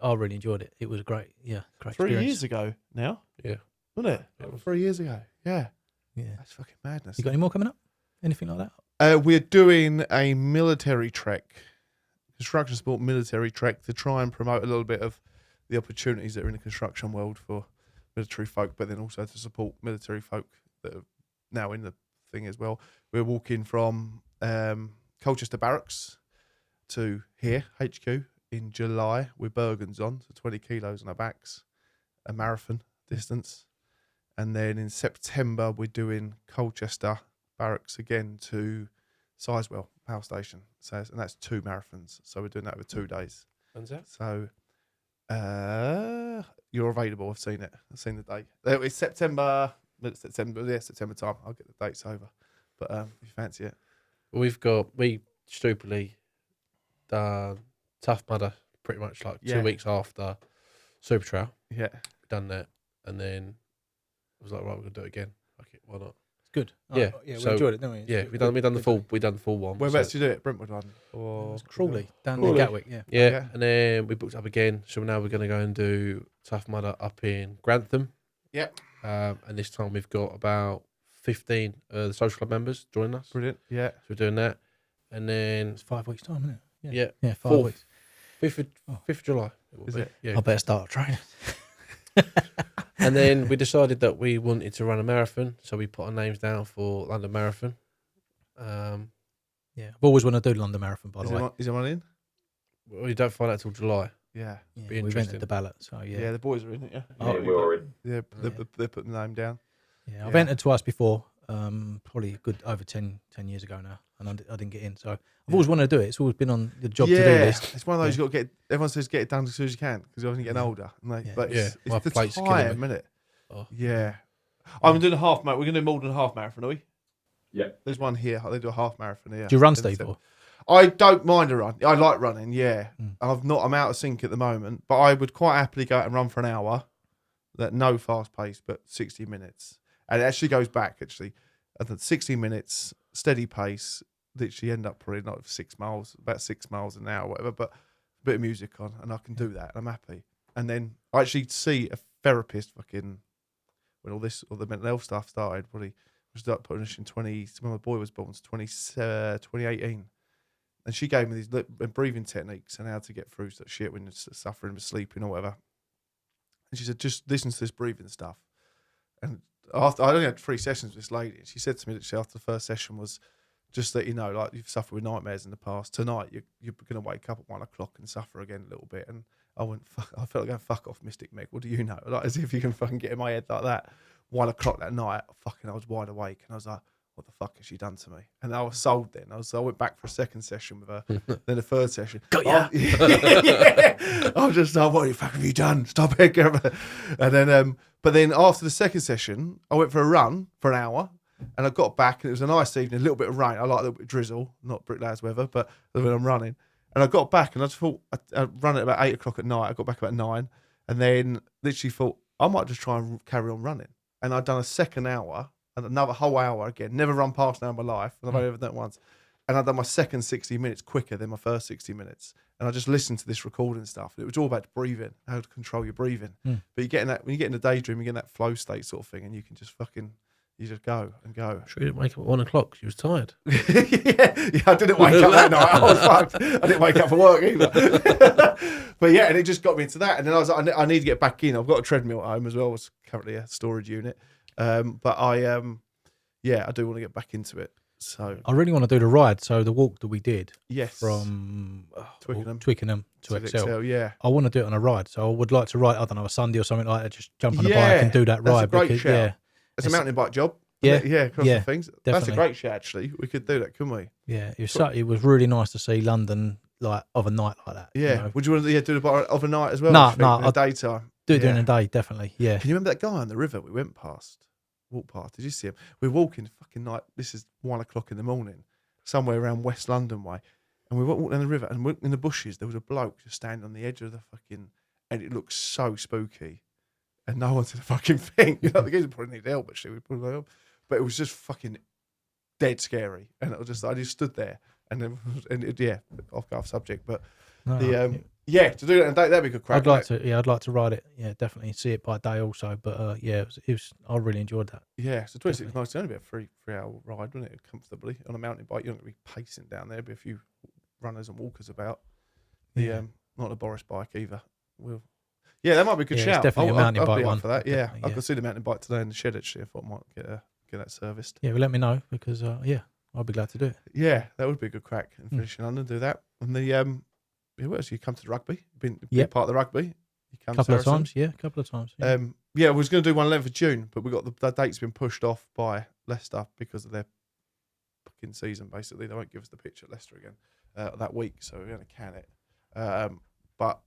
I really enjoyed it. It was great. Yeah, great. 3 years ago now. Yeah, wasn't it? 3 years ago. Yeah. That's fucking madness. You got any more coming up? Anything like that? We're doing a military trek, construction sport military trek, to try and promote a little bit of the opportunities that are in the construction world for military folk, but then also to support military folk that are now in the thing as well. We're walking from Colchester Barracks to here, HQ, in July with Bergens on, so 20 kilos on our backs, a marathon distance. And then in September, we're doing Colchester Barracks again to Sizewell Power Station. So, and that's 2 marathons. So we're doing that over 2 days. When's that? So you're available. I've seen it. I've seen the date. It's September time. I'll get the dates over. But if you fancy it. We stupidly done Tough Mudder pretty much like 2 weeks after Super Trowel. Yeah. We done that, and then I was like, right, we're gonna do it again. Fuck it, why not? It's good. Yeah, We so- enjoyed it, didn't we? It's Yeah, good- we done good the full one. Whereabouts did you do it? Brentwood one? It Or was Crawley, down Crawley. near Gatwick, yeah. Yeah, yeah. and then we booked up again. So now we're gonna go and do Tough Mudder up in Grantham. Yep. And this time we've got about 15 the social club members joining us. Brilliant. Yeah. So we're doing that, and then It's 5 weeks' time, isn't it? yeah, Yeah, 5 4th, weeks. 5th of July. It will Is be. it? Yeah. I better start training. And then we decided that we wanted to run a marathon, so we put our names down for London Marathon. Yeah, I've always wanted to do London Marathon, by the way. Is anyone in? We don't find out till July. Yeah. Yeah, be we've interesting. entered the ballot, so Yeah. yeah. The boys are in it. Yeah. Oh, Yeah, we were in. Yeah. Yeah. They're putting the name down. Yeah, I've Yeah. entered twice before, probably a good over 10 years ago now, and I didn't get in. So I've Yeah. always wanted to do it. It's always been on the job yeah. to do list. It's one of those Yeah. you got to get. Everyone says get it done as soon as you can because you're getting Yeah. older. And Yeah. but Yeah, it's, my it's the plate's killing time, me. isn't it? Oh. Yeah. I'm doing a half marathon. We're going to do more than a half marathon, are we? Yeah. There's one here. They do a half marathon here. Do you run, In Steve? December. Or? I don't mind a run. I like running, yeah. Mm. I'm out of sync at the moment, but I would quite happily go out and run for an hour. That no fast pace, but 60 minutes. And it actually goes back, actually. At the 60 minutes, steady pace, literally end up probably not 6 miles, about 6 miles an hour, whatever, but a bit of music on, and I can do that, and I'm happy. And then I actually see a therapist fucking, when all the mental health stuff started, probably was start putting this in when my boy was born, it's 2018. And she gave me these breathing techniques and how to get through that shit when you're suffering with sleeping or whatever. And she said, just listen to this breathing stuff. And after I only had 3 sessions with this lady, and she said to me that after the first session was just that, you know, like you've suffered with nightmares in the past. Tonight you're going to wake up at 1 o'clock and suffer again a little bit. And I went, I felt like going, fuck off, Mystic Meg. What do you know? Like as if you can fucking get in my head like that. 1 o'clock that night, I was wide awake, and I was like, what the fuck has she done to me? And I was sold then. I went back for a second session with her, then a third session. Got ya. I was just like, what the fuck have you done? Stop it. And then, but then after the second session, I went for a run for an hour, and I got back, and it was a nice evening, a little bit of rain. I like a little bit of drizzle, not Bricklayers weather, but when I'm running. And I got back, and I just thought, I'd run at about 8 o'clock at night. I got back about 9, and then literally thought, I might just try and carry on running. And I'd done a second hour, and another whole hour again. Never run past an hour in my life. And I've only ever done it once. And I'd done my second 60 minutes quicker than my first 60 minutes. And I just listened to this recording stuff. It was all about breathing, how to control your breathing. Mm. But you get in that, when you get in the daydream, you get in that flow state sort of thing, and you can just you just go and go. Sure, you didn't wake up at 1 o'clock. She was tired. yeah, I didn't wake up that night. I was fucked. I didn't wake up for work either. But yeah, and it just got me into that. And then I was like, I need to get back in. I've got a treadmill at home as well. It's currently a storage unit. But I do want to get back into it. So I really want to do the ride. So the walk that we did yes, from Twickenham to Excel. yeah. I want to do it on a ride. So I would like to ride, I don't know, a Sunday or something like that, just jump on a Yeah, bike and do that that's a ride. great because, shout. yeah, It's a mountain bike job. Yeah, isn't it? Yeah, across yeah, the things. That's a definitely. great shout. Actually, we could do that, couldn't we? yeah. It was really nice to see London like of a night like that. Yeah. you know. Would you want to do the bike overnight as well? No, do you think, no, in the daytime. Do it during Yeah. the day, definitely. Yeah. Can you remember that guy on the river we walked past? Did you see him? We're walking fucking night. This is 1 o'clock in the morning, somewhere around West London way, and we walked down the river, and in the bushes there was a bloke just standing on the edge of the fucking, and it looked so spooky, and no one said a fucking thing. You know, the guys probably need help, actually. We probably help, but it was just fucking dead scary, and I just stood there, and then off subject, but No, to do that, that'd be a good crack. I'd like to ride it. Yeah, definitely see it by day also. But it was. I really enjoyed that. Yeah, so 26 miles, it's only about a 3-hour ride, wouldn't it? Comfortably on a mountain bike, you're not going to be pacing down there. There'll be a few runners and walkers about. Not a Boris bike either. That might be a good Yeah, shout. it's definitely a mountain I'd bike be up one. for that. Yeah, Definitely, I yeah. could see the mountain bike today in the shed actually. I thought I might get that serviced. Yeah, well, let me know because I'll be glad to do it. Yeah, that would be a good crack. And finish in London, do that. And what else? You come to the rugby? Been part of the rugby? You come Couple of Saracen? times. Yeah, a couple of times. Yeah. We was going to do one 11th of June, but we got the date's been pushed off by Leicester because of their fucking season. Basically, they won't give us the pitch at Leicester again that week, so we're going to can it. But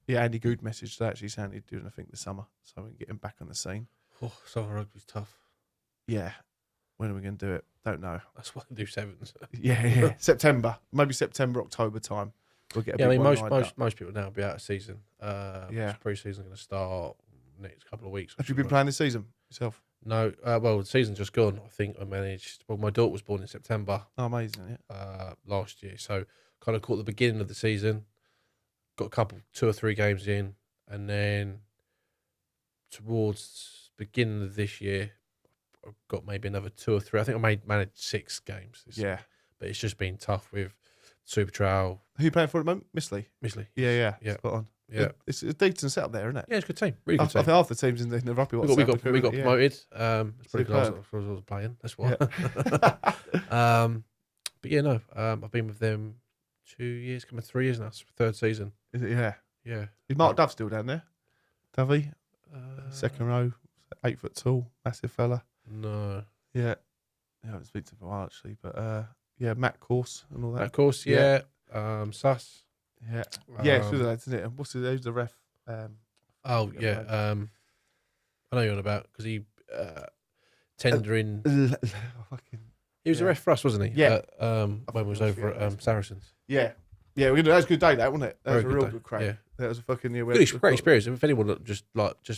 yeah, Andy Good messaged that actually saying he's doing, I think, this summer, so we can get him back on the scene. Oh, summer rugby's tough. Yeah, When are we going to do it? Don't know. That's why they do sevens. Yeah. September, maybe September, October time. We'll get a Yeah, I big mean, one lined up. most people now will be out of season. Yeah. Pre-season going to start next couple of weeks. Have you been playing this season yourself? No, well, the season's just gone. I think I managed. Well, my daughter was born in September. Oh, amazing! Yeah. Last year, so kind of caught the beginning of the season. Got a couple, 2 or 3 games in, and then towards beginning of this year, I got maybe another 2 or 3. I think I managed 6 games. Yeah. But it's just been tough with Super Trowel. Who are you playing for at the moment? Missley? Missley. Yeah. Yeah. Spot on. Yeah. It's a decent setup there, isn't it? Yeah, it's a good team. Really I good think team. half the teams in the rugby. We got promoted. It's pretty good. I Superb. was playing. That's why. Yeah. But yeah, no. I've been with them 2 years, coming 3 years now. It's the 3rd season. Is it? Yeah. Yeah. Is Mark Dove still down there? Dovey, Uh, second row, 8 foot tall, massive fella. No. Yeah. I haven't spoken to him for a while actually, but yeah, Matt Course and all that. Of course, yeah. Sus. Yeah. Yeah, it's Um, good lads, isn't it? And who's the ref? Oh Yeah, yeah. right. I know you're on about because he tendering. Fucking He was a yeah. ref for us, wasn't he? Yeah. When we was over at Saracens. yeah. Yeah, that was a good day, that wasn't it? That Very was a real day. good crack. Yeah. That was a fucking Great experience. If anyone that just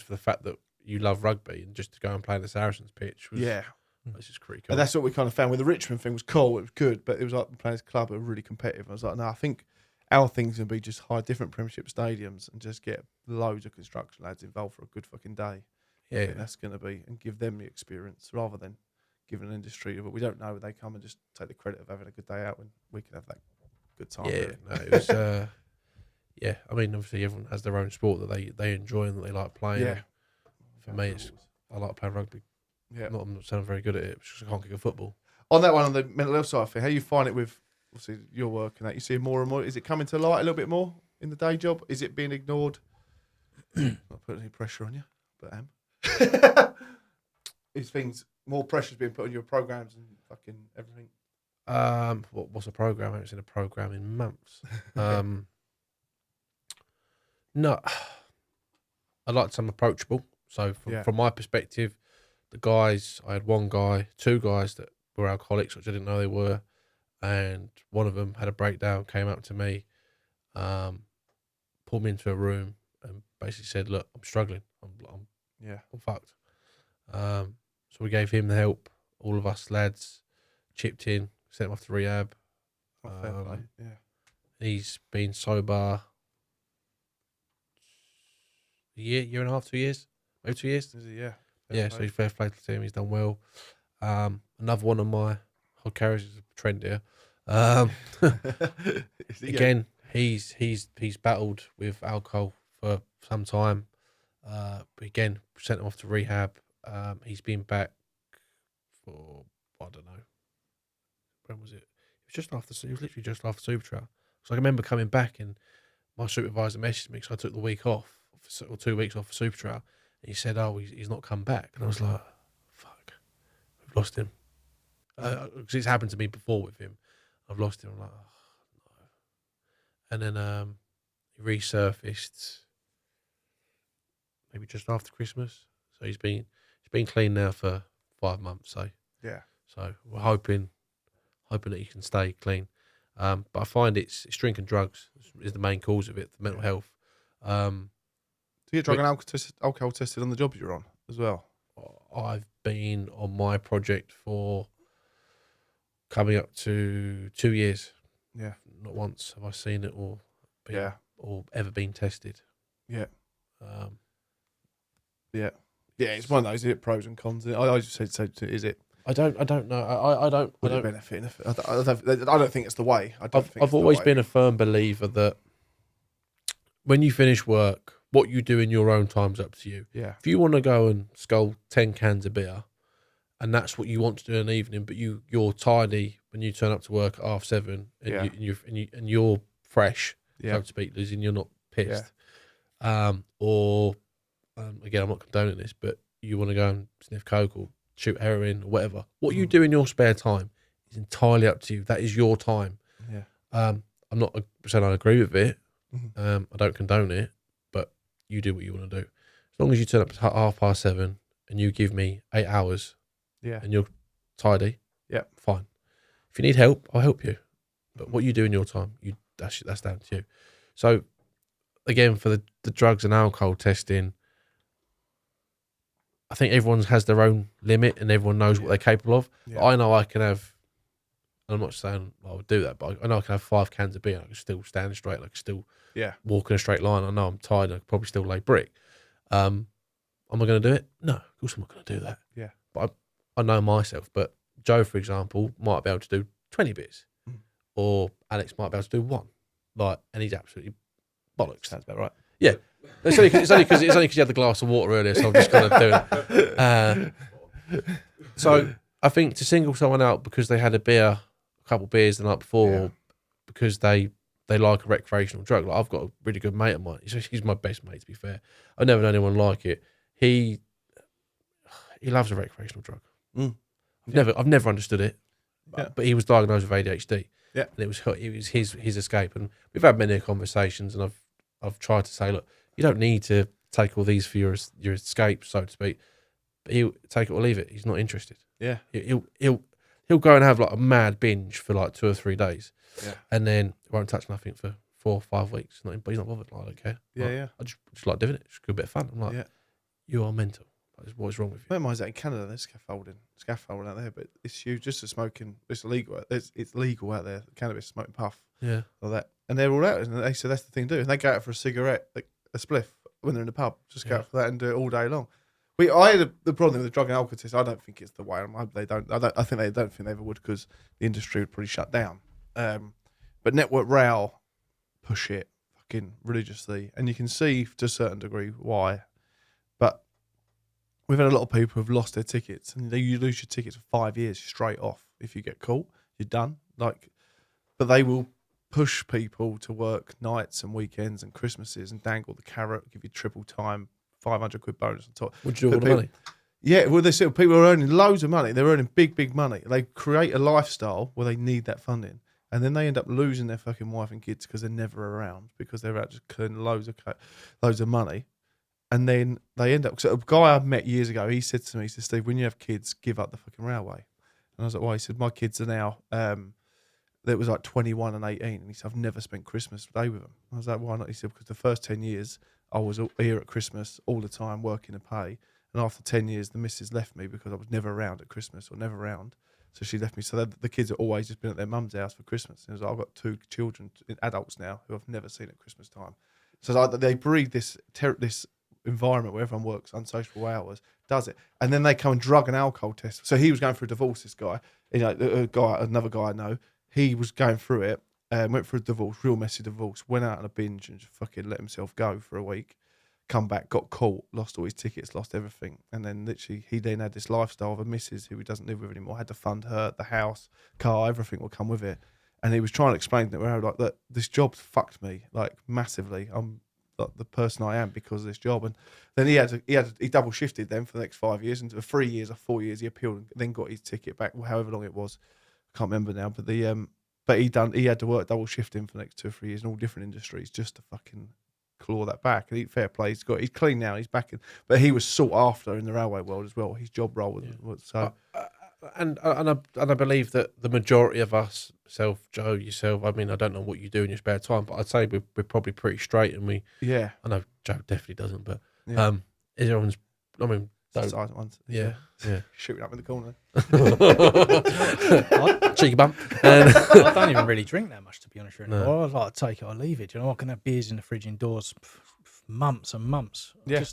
for the fact that you love rugby and just to go and play in the Saracens pitch was Yeah. It's just pretty cool. And that's what we kind of found with the Richmond thing was cool. It was good, but it was like playing this club that were really competitive. I was like, no, I think our thing's going to be just hire different Premiership stadiums and just get loads of construction lads involved for a good fucking day. yeah, I think that's going to be, and give them the experience rather than giving an industry but we don't know. They come and just take the credit of having a good day out when we can have that good time. yeah. really. No, it was. Yeah, I mean, obviously everyone has their own sport that they enjoy and that they like playing. Yeah. For me, I like playing rugby. Yeah. I'm not sounding very good at it because I can't kick a football. On that one, on the mental health side thing, how you find it with obviously your work and that? You see more and more. Is it coming to light a little bit more in the day job? Is it being ignored? Not putting any pressure on you, but is things more pressure's being put on your programs and fucking everything? What's a program? I haven't seen a program in months. No, I like some approachable. So from my perspective, the guys, I had 2 guys that were alcoholics, which I didn't know they were, and one of them had a breakdown, came up to me, pulled me into a room, and basically said, "Look, I'm struggling. I'm fucked." So we gave him the help. All of us lads chipped in, sent him off to rehab. Oh, fair play. Yeah. He's been sober a year and a half, 2 years, maybe 2 years. Is it? Yeah. Yeah, so he's fair play to him. He's done well. Another one of my hod carriers is a trend here. Again, he's battled with alcohol for some time. But again, sent him off to rehab. He's been back for I don't know. When was it? It was literally just after Super Trowel. So I remember coming back and my supervisor messaged me because I took the week off or 2 weeks off for Super Trowel. And he said, "Oh, he's not come back." And I was like, "Fuck, we've lost him." Because it's happened to me before with him. I've lost him. I'm like, "Oh, no." And then he resurfaced maybe just after Christmas. So he's been clean now for 5 months. So Yeah. so we're hoping that he can stay clean. But I find it's drink and drugs is the main cause of it, the mental health. Do you get drug and alcohol tested on the jobs you're on as well? I've been on my project for coming up to 2 years. Yeah. Not once have I seen it or ever been tested. Yeah. Um, Yeah. Yeah, it's one of those, is it? Pros and cons. I just said, so is it? I don't know. I don't. Would it benefit? I don't think it's the way. I've always been a firm believer that when you finish work, what you do in your own time's up to you. Yeah. If you want to go and scull 10 cans of beer, and that's what you want to do in an evening, but you're tidy when you turn up to work at 7:30, and you're fresh, so to speak, Liz, and you're not pissed. Again, I'm not condoning this, but you want to go and sniff coke or shoot heroin or whatever. What you do in your spare time is entirely up to you. That is your time. Yeah. I'm not saying I agree with it. Mhm. I don't condone it, but you do what you want to do. As long as you turn up at 7:30 and you give me 8 hours, Yeah. and you're tidy, Yeah. fine. If you need help, I'll help you. But what you do in your time, that's down to you. So again, for the drugs and alcohol testing, I think everyone has their own limit and everyone knows what they're capable of. Yeah. But I know I can have, and I'm not saying I would do that, but I know I can have 5 cans of beer and I can still stand straight, I can still walk in a straight line. I know I'm tired, I could probably still lay brick. Am I going to do it? No, of course I'm not going to do that. Yeah. But I know myself. But Joe, for example, might be able to do 20 beers. Or Alex might be able to do 1. And he's absolutely bollocks. Sounds about right. Yeah. It's only because you had the glass of water earlier, so I'm just going to do it. So I think to single someone out because they had a couple of beers the night before, or because they like a recreational drug. Like I've got a really good mate of mine. He's my best mate, to be fair. I've never known anyone like it. He loves a recreational drug. I've never understood it. But he was diagnosed with ADHD. Yeah. And it was his escape. And we've had many conversations, and I've tried to say, look, you don't need to take all these for your escape, so to speak. But he'll take it or leave it. He's not interested. Yeah. He'll go and have like a mad binge for like 2 or 3 days. Yeah. And then won't touch nothing for 4 or 5 weeks. But he's not bothered. Like, I don't care. Yeah, I just like doing it. It's a good bit of fun. I'm like, you are mental. What is wrong with you? I don't mind that in Canada. There's scaffolding out there, but it's huge. Just for smoking, it's illegal. It's legal out there. Cannabis, smoking puff, Yeah. all that, and they're all out. And they so that's the thing to do. And they go out for a cigarette, like a spliff, when they're in the pub. Just go out for that and do it all day long. I had the problem with the drug and alcohol test. I don't think it's the way. I think they don't think they ever would, because the industry would probably shut down. But Network Rail push it fucking religiously, and you can see to a certain degree why. But we've had a lot of people who've lost their tickets, and you lose your tickets for 5 years straight off. If you get caught, you're done. But they will push people to work nights and weekends and Christmases and dangle the carrot, give you triple time, 500 quid bonus on top. Would you do all the money? Yeah, well, people are earning loads of money. They're earning big money. They create a lifestyle where they need that funding, and then they end up losing their fucking wife and kids because they're never around, because they're out just killing loads of money. And then they end up. So a guy I met years ago, he said to me, he said, "Steve, when you have kids, give up the fucking railway." And I was like, "Why?" He said, "My kids are now, that was like 21 and 18. And he said, I've never spent Christmas Day with them." I was like, "Why not?" He said, "Because the first 10 years, I was here at Christmas all the time, working to pay. And after 10 years, the missus left me because I was never around at Christmas, or never around. So she left me. So the kids have always just been at their mum's house for Christmas." And he was like, "I've got 2 children, adults now, who I've never seen at Christmas time." So like, they breed this environment where everyone works unsociable hours, does it, and then they come and drug and alcohol test. So he was going through a divorce. This guy, another guy I know, he was going through it, went through a divorce, real messy divorce, went out on a binge and just fucking let himself go for a week, come back, got caught, lost all his tickets, lost everything, and then literally he then had this lifestyle of a missus who he doesn't live with anymore, had to fund her, the house, car, everything will come with it. And he was trying to explain to me, like, that this job's fucked me like massively. I'm like the person I am because of this job. And then he double shifted then for the next 5 years, and for 3 years or 4 years he appealed and then got his ticket back, however long it was, I can't remember now. But he had to work double shifting for the next 2 or 3 years in all different industries just to fucking claw that back. And fair play, he's clean now, he's back in. But he was sought after in the railway world as well. His job role was so. And I believe that the majority of us, Joe, yourself, I mean, I don't know what you do in your spare time, but I'd say we're probably pretty straight, and I know Joe definitely doesn't, but everyone's, I mean, Silent ones. Yeah. Shooting up in the corner. Cheeky bump. I don't even really drink that much, to be honest with you. No. I like to take it or leave it. You know, I can have beers in the fridge indoors for months and months. Yeah.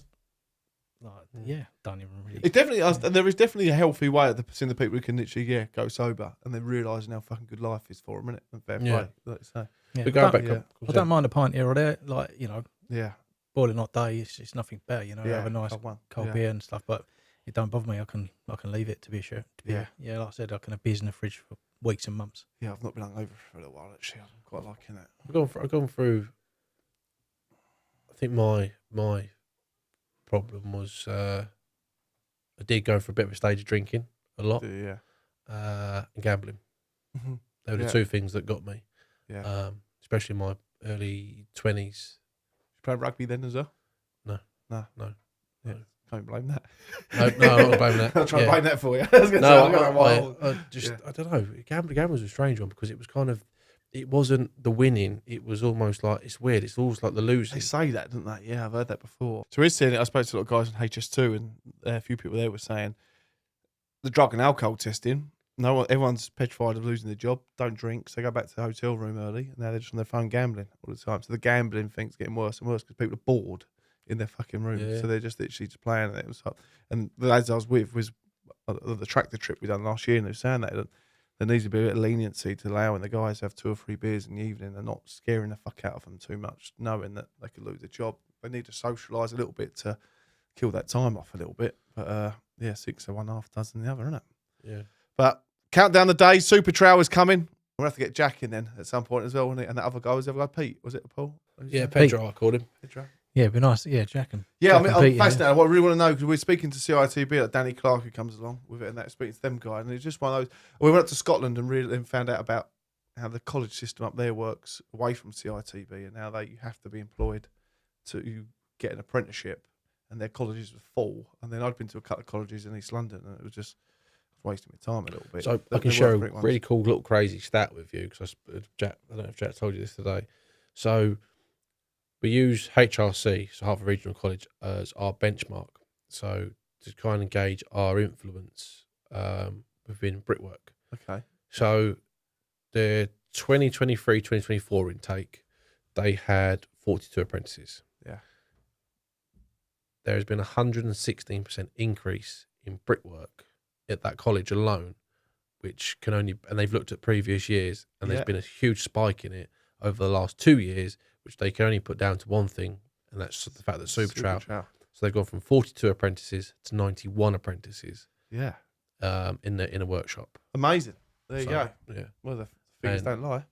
Don't even really. It definitely, there is definitely a healthy way of seeing the people who can literally go sober and then realising how fucking good life is for a minute and fair play. Like so. Yeah, But going back, I don't mind a pint here or there, like, you know, Yeah. boiling hot day, it's nothing better, you know, have a nice cold Yeah. beer and stuff, but it don't bother me. I can leave it, to be sure. Yeah. Yeah, like I said, I can have beers in the fridge for weeks and months. Yeah, I've not been hungover for a little while actually. I'm quite liking it. I've gone through. I think my problem was I did go for a bit of a stage of drinking a lot, Yeah. and gambling. Mm-hmm. They were the 2 things that got me. Yeah. Especially in my early 20s. You play rugby then as well? No. No. No. Yeah. Don't blame that. No, I'm not blaming that. I'll try and Yeah. blame that for you. I was gonna say, No, I'm going, well, I don't know. Gambling was a strange one because it was kind of, it wasn't the winning. It was almost like, it's weird. It's almost like the losing. they say that, don't they? Yeah, I've heard that before. So we're seeing it. I spoke to a lot of guys on HS2, and a few people there were saying the drug and alcohol testing. No one, everyone's petrified of losing their job. Don't drink, so they go back to the hotel room early, and now they're just on their phone gambling all the time. So the gambling thing's getting worse and worse because people are bored in their fucking rooms. Yeah. So they're just literally just playing it. And the lads I was with was the tractor trip we done last year, and they were saying that there needs to be a bit of leniency to allowing the guys to have 2 or 3 beers in the evening and not scaring the fuck out of them too much, knowing that they could lose their job. They need to socialise a little bit to kill that time off a little bit. But 6 of one, half dozen the other, isn't it? Yeah. But count down the days. Super Trowel is coming. We'll have to get Jack in then at some point as well, won't it? And that other guy was the other guy, Pete. Was it Paul? Yeah, Pedro, I called him. Pedro. Yeah, it'd be nice. Yeah, Jack and Yeah, Jack I mean, and I'm Pete, fascinated. What I really want to know, because we're speaking to CITB, like Danny Clark, who comes along with it, and that speaking to them guy, and it's just one of those. We went up to Scotland and really found out about how the college system up there works away from CITB, and how you have to be employed to get an apprenticeship, and their colleges were full. And then I'd been to a couple of colleges in East London, and it was just wasting my time a little bit. So I They can share a weren't great really ones. cool little crazy stat with you because Jack, I don't know if Jack told you this today. So we use HRC, so Harvard Regional College, as our benchmark. So to kind of gauge our influence within brickwork. Okay. So the 2023-2024 intake, they had 42 apprentices. Yeah. There has been a 116% increase in brickwork at that college alone, which can only, and they've looked at previous years, and there's been a huge spike in it over the last 2 years, which they can only put down to one thing, and that's the fact that Super Trowel. So they've gone from 42 apprentices to 91 apprentices. Yeah. In a workshop. Amazing. There you So, go. Yeah. Well, the figures And- don't lie.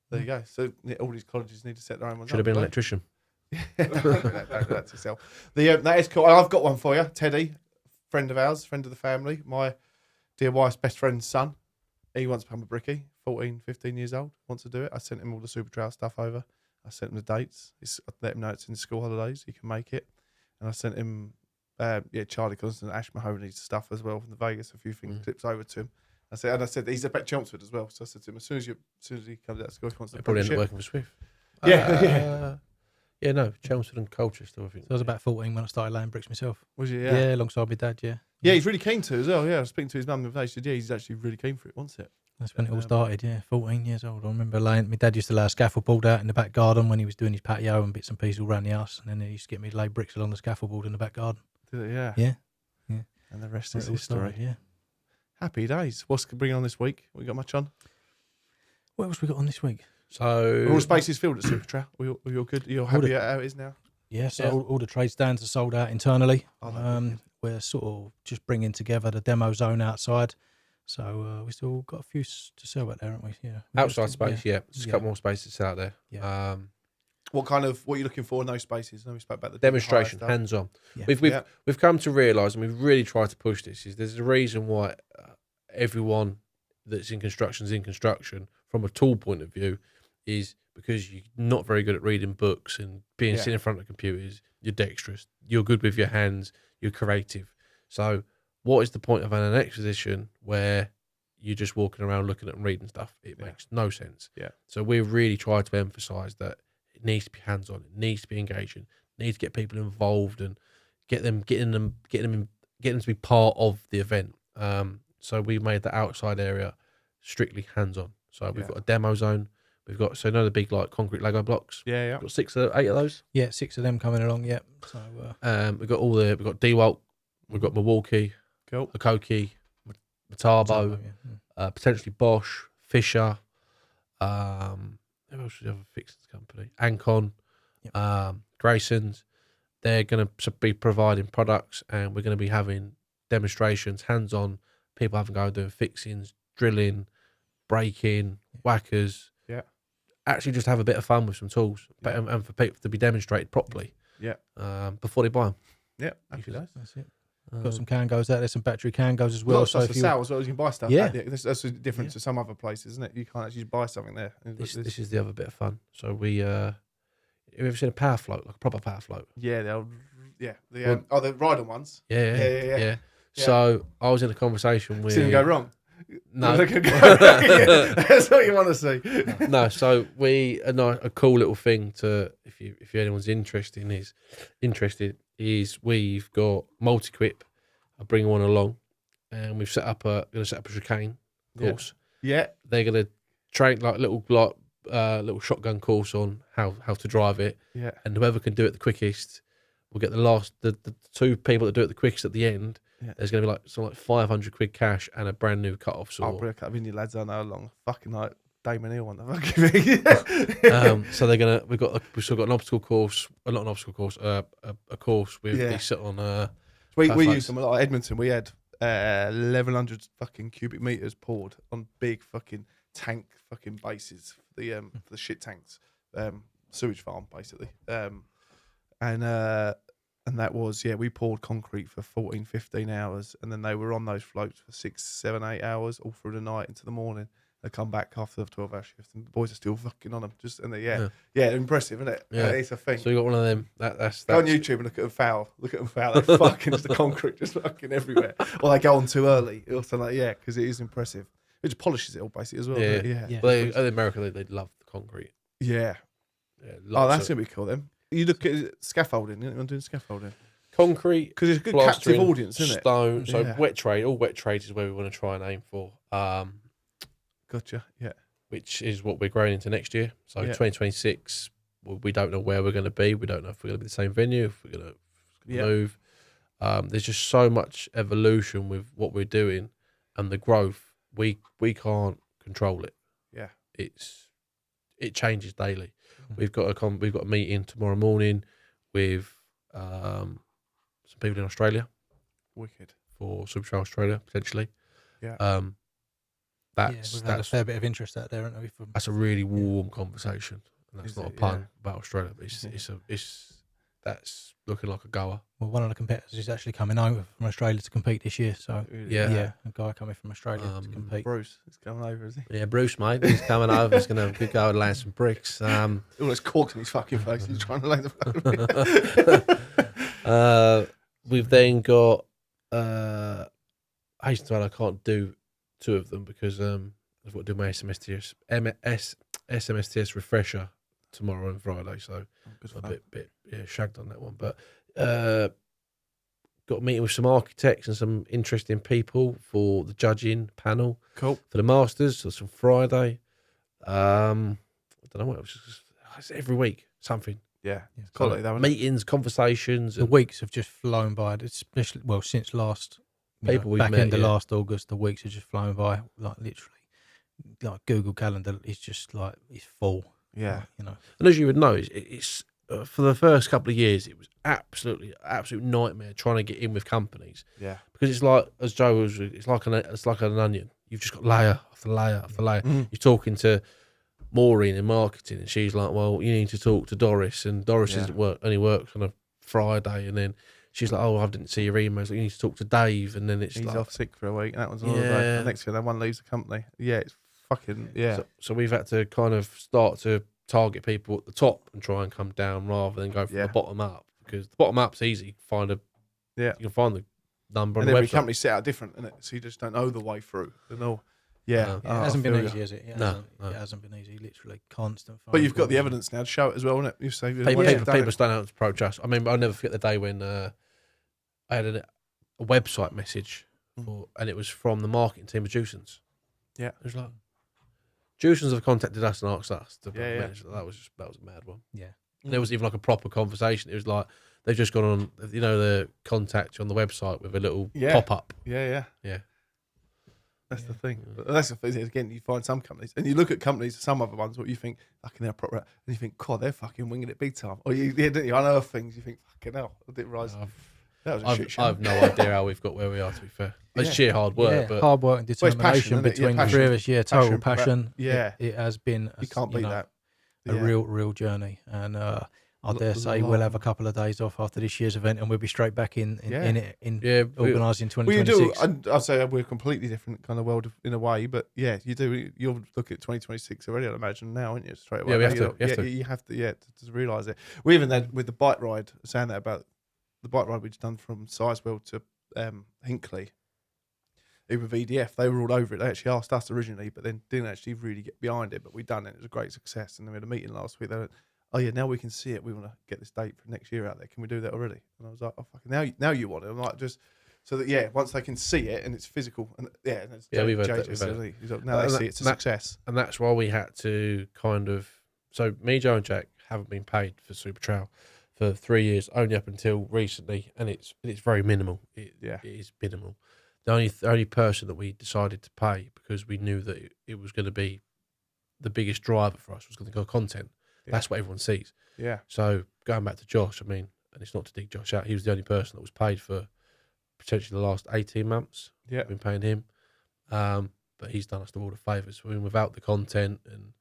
There you go. So all these colleges need to set their own ones Should have up, been an don't electrician. they? Don't do that to yourself. That is cool. I've got one for you. Teddy, friend of ours, friend of the family, my dear wife's best friend's son. He wants to become a brickie, 14, 15 years old, wants to do it. I sent him all the Super Trowel stuff over. I sent him the dates. I let him know it's in school holidays. He can make it. And I sent him, Charlie Constant, Ash Mahoney's stuff as well from the Vegas, a few things, clips over to him. I said he's at Chelmsford as well. So I said to him, as soon as he comes out of school, he wants to They probably end up apprenticeship. working for Swift. Yeah. Yeah, no, Chelmsford and Colchester, I think. So I was about 14 when I started laying bricks myself. Was he? Yeah, alongside my dad. Yeah. Yeah, he's really keen to as well. Yeah, I was speaking to his mum the other day. She said, yeah, he's actually really keen for it, wants it. That's when it all started, yeah, 14 years old. I remember my dad used to lay a scaffold board out in the back garden when he was doing his patio and bits and pieces all around the house. And then he used to get me to lay bricks along the scaffold board in the back garden. Did it? Yeah. Yeah. And the rest Where is it all history. started, yeah. Happy days. What's bringing on this week? We got much on? What else we got on this week? So Are all spaces filled at Super Trowel? Are you good? You're happy how it is now? Yeah, so Yeah. all the trade stands are sold out internally. Oh, no, We're sort of just bringing together the demo zone outside. So we still got a few to sell back there, haven't we? Yeah. outside space, yeah. Just a Yeah. couple more spaces out there. Yeah. What are you looking for in those spaces? I know we spoke about the Demonstration, hire stuff. hands on. Yeah. We've come to realise, and we've really tried to push this. Is there's a reason why everyone that's in construction from a tool point of view is because you're not very good at reading books and being sitting in front of computers. You're dexterous. You're good with your hands. You're creative. So what is the point of an exposition where you're just walking around looking at and reading stuff? It makes no sense. Yeah. So we've really tried to emphasise that it needs to be hands-on. It needs to be engaging. It needs to get people involved and getting them to be part of the event. So we made the outside area strictly hands-on. So we've got a demo zone. We've got the big like concrete Lego blocks. Yeah. We've got 8 of those. Yeah, 6 of them coming along, yeah. So We've got we've got DeWalt, we've got Milwaukee, Cool. Akoki, Metabo, yeah. potentially Bosch, Fisher. Who else is the other fixings company? Ancon, Grayson's. They're going to be providing products, and we're going to be having demonstrations, hands-on. People having to go doing fixings, drilling, breaking, whackers. Yeah. Actually, just have a bit of fun with some tools, and for people to be demonstrated properly. Yeah. Before they buy them. Yeah. Happy days. That's it. Got some can goes out there, some battery can goes as well. Lots of stuff for if you sale as well as you can buy stuff. Yeah. That's the difference to some other places, isn't it? You can't actually buy something there. This is the other bit of fun. So we, have you ever seen a power float, like a proper power float? Yeah, the Ryder ones. Yeah. Yeah. So I was in a conversation with. Didn't go wrong. No. That's what you want to see. No, so a cool little thing to if anyone's interested is we've got multi-quip. I bring one along, and we've set up a chicane course. Yeah. They're gonna train like little shotgun course on how to drive it. Yeah. And whoever can do it the quickest will get the two people that do it the quickest at the end. Yeah. There's going to be like 500 quid cash and a brand new cut-off saw. I'll bring a couple of Indian lads I know along. Fucking like Damon Hill on the fucking thing. So we've still got an obstacle course, not an obstacle course, a course with they sit on. We used them a lot. Edmonton, we had 1,100 fucking cubic meters poured on big fucking tank fucking bases for the shit tanks, sewage farm basically, and that was, we poured concrete for 14, 15 hours, and then they were on those floats for 6, 7, 8 hours all through the night into the morning. They come back after the 12-hour shift, and the boys are still fucking on them. Impressive, isn't it? Yeah. It's a thing. So you got one of them. That's Go on YouTube and look at them foul. They're fucking just the concrete just fucking everywhere. Or they go on too early. Also, because it is impressive. It just polishes it all basically as well. Yeah. Well, in America, they love the concrete. Yeah. That's gonna be cool then. You look at scaffolding. You're doing scaffolding. Concrete, because it's a good plastering, captive audience, isn't it? Stone. So wet trade. All wet trades is where we want to try and aim for. Gotcha. Yeah. Which is what we're growing into next year. So 2026, we don't know where we're going to be. We don't know if we're going to be the same venue, if we're going to move. There's just so much evolution with what we're doing and the growth. We can't control it. Yeah. It changes daily. We've got a meeting tomorrow morning with some people in Australia. Wicked. For Super Trowel Australia potentially. Yeah. We've had a fair bit of interest out there, haven't we? That's a really warm conversation, and that's not a pun about Australia, but that's looking like a goer. Well, one of the competitors is actually coming over from Australia to compete this year, so a guy coming from Australia to compete. Bruce is coming over, is he? Yeah, Bruce, mate, he's coming over. He's going to go and land some bricks. All those corks in his fucking face. He's trying to lay the. We've then got. Hasten to add, I can't do two of them because I've got to do my SMSTS refresher tomorrow and Friday, so I'm a bit shagged on that one. But got a meeting with some architects and some interesting people for the judging panel. Cool. For the Masters, so it's on Friday. I don't know what else. It's every week something. Yeah, it's quality though. Meetings, conversations. The weeks have just flown by, especially since last. Back end of last August, the weeks have just flown by, like literally. Like Google Calendar is just like it's full. Yeah, And as you would know, it's for the first couple of years, it was absolute nightmare trying to get in with companies. Yeah, because it's like, as Joe was, it's like an onion. You've just got layer after layer after layer. You're talking to Maureen in marketing, and she's like, "Well, you need to talk to Doris," and Doris only works on a Friday, and then. She's like, "Oh, I didn't see your emails. Like, you need to talk to Dave," and then he's like, off sick for a week. And that one's on holiday. The next thing, that one leaves the company. Yeah, it's fucking So we've had to kind of start to target people at the top and try and come down rather than go from the bottom up, because the bottom up's easy. You can find the number. And on the every website. company's set out different, isn't it? So you just don't know the way through. Yeah, it hasn't been easy, has it? It No. hasn't been easy. Literally constant. But you've got the evidence now to show it as well, isn't it? You say people stand out to approach us. I mean, I'll never forget the day when I had a website message, and it was from the marketing team of Juicens. Yeah, it was like Juicens have contacted us and asked us to manage. That was a mad one. Yeah, and there was even like a proper conversation. It was like they've just gone on, the contact you on the website with a little pop up. Yeah. That's the thing. That's the thing. Again, you find some companies, and you look at companies, some other ones, what you think, fucking they're proper, and you think, God, they're fucking winging it big time. Or you unearth things, you think, fucking hell, I didn't realise. That was a shit show. I've no idea how we've got where we are, to be fair. It's sheer hard work. But hard work and determination between the three of us. Yeah, total passion. It has been. You can't beat that. A real journey. And I dare say we'll have a couple of days off after this year's event, and we'll be straight back in organising 2026. Well, you do. I'd say we're a completely different kind of world in a way, but yeah, you do. You'll look at 2026 already, I'd imagine now, aren't you? Straight away. Yeah, we have to. You have to realise it. We even then with the bike ride saying that about the bike ride we just done from Sizewell to Hinckley, even VDF, they were all over it. They actually asked us originally, but then didn't actually really get behind it. But we done it. It was a great success. And then we had a meeting last week. They went, "Oh yeah, now we can see it. We want to get this date for next year out there. Can we do that already?" And I was like, "Oh fucking now you want it." I'm like, just so that once they can see it and it's physical, and and it's we've had that. He's like, now they see it's a success. And that's why we had to kind of. So me, Joe, and Jack haven't been paid for Super Trowel for 3 years, only up until recently, and it's very minimal. It is minimal. The only person that we decided to pay because we knew that it was going to be the biggest driver for us was going to go content. Yeah. That's what everyone sees. Yeah. So going back to Josh, I mean, and it's not to dig Josh out, he was the only person that was paid for potentially the last 18 months. Yeah. I've been paying him. But he's done us the world of favours. I mean, without the content and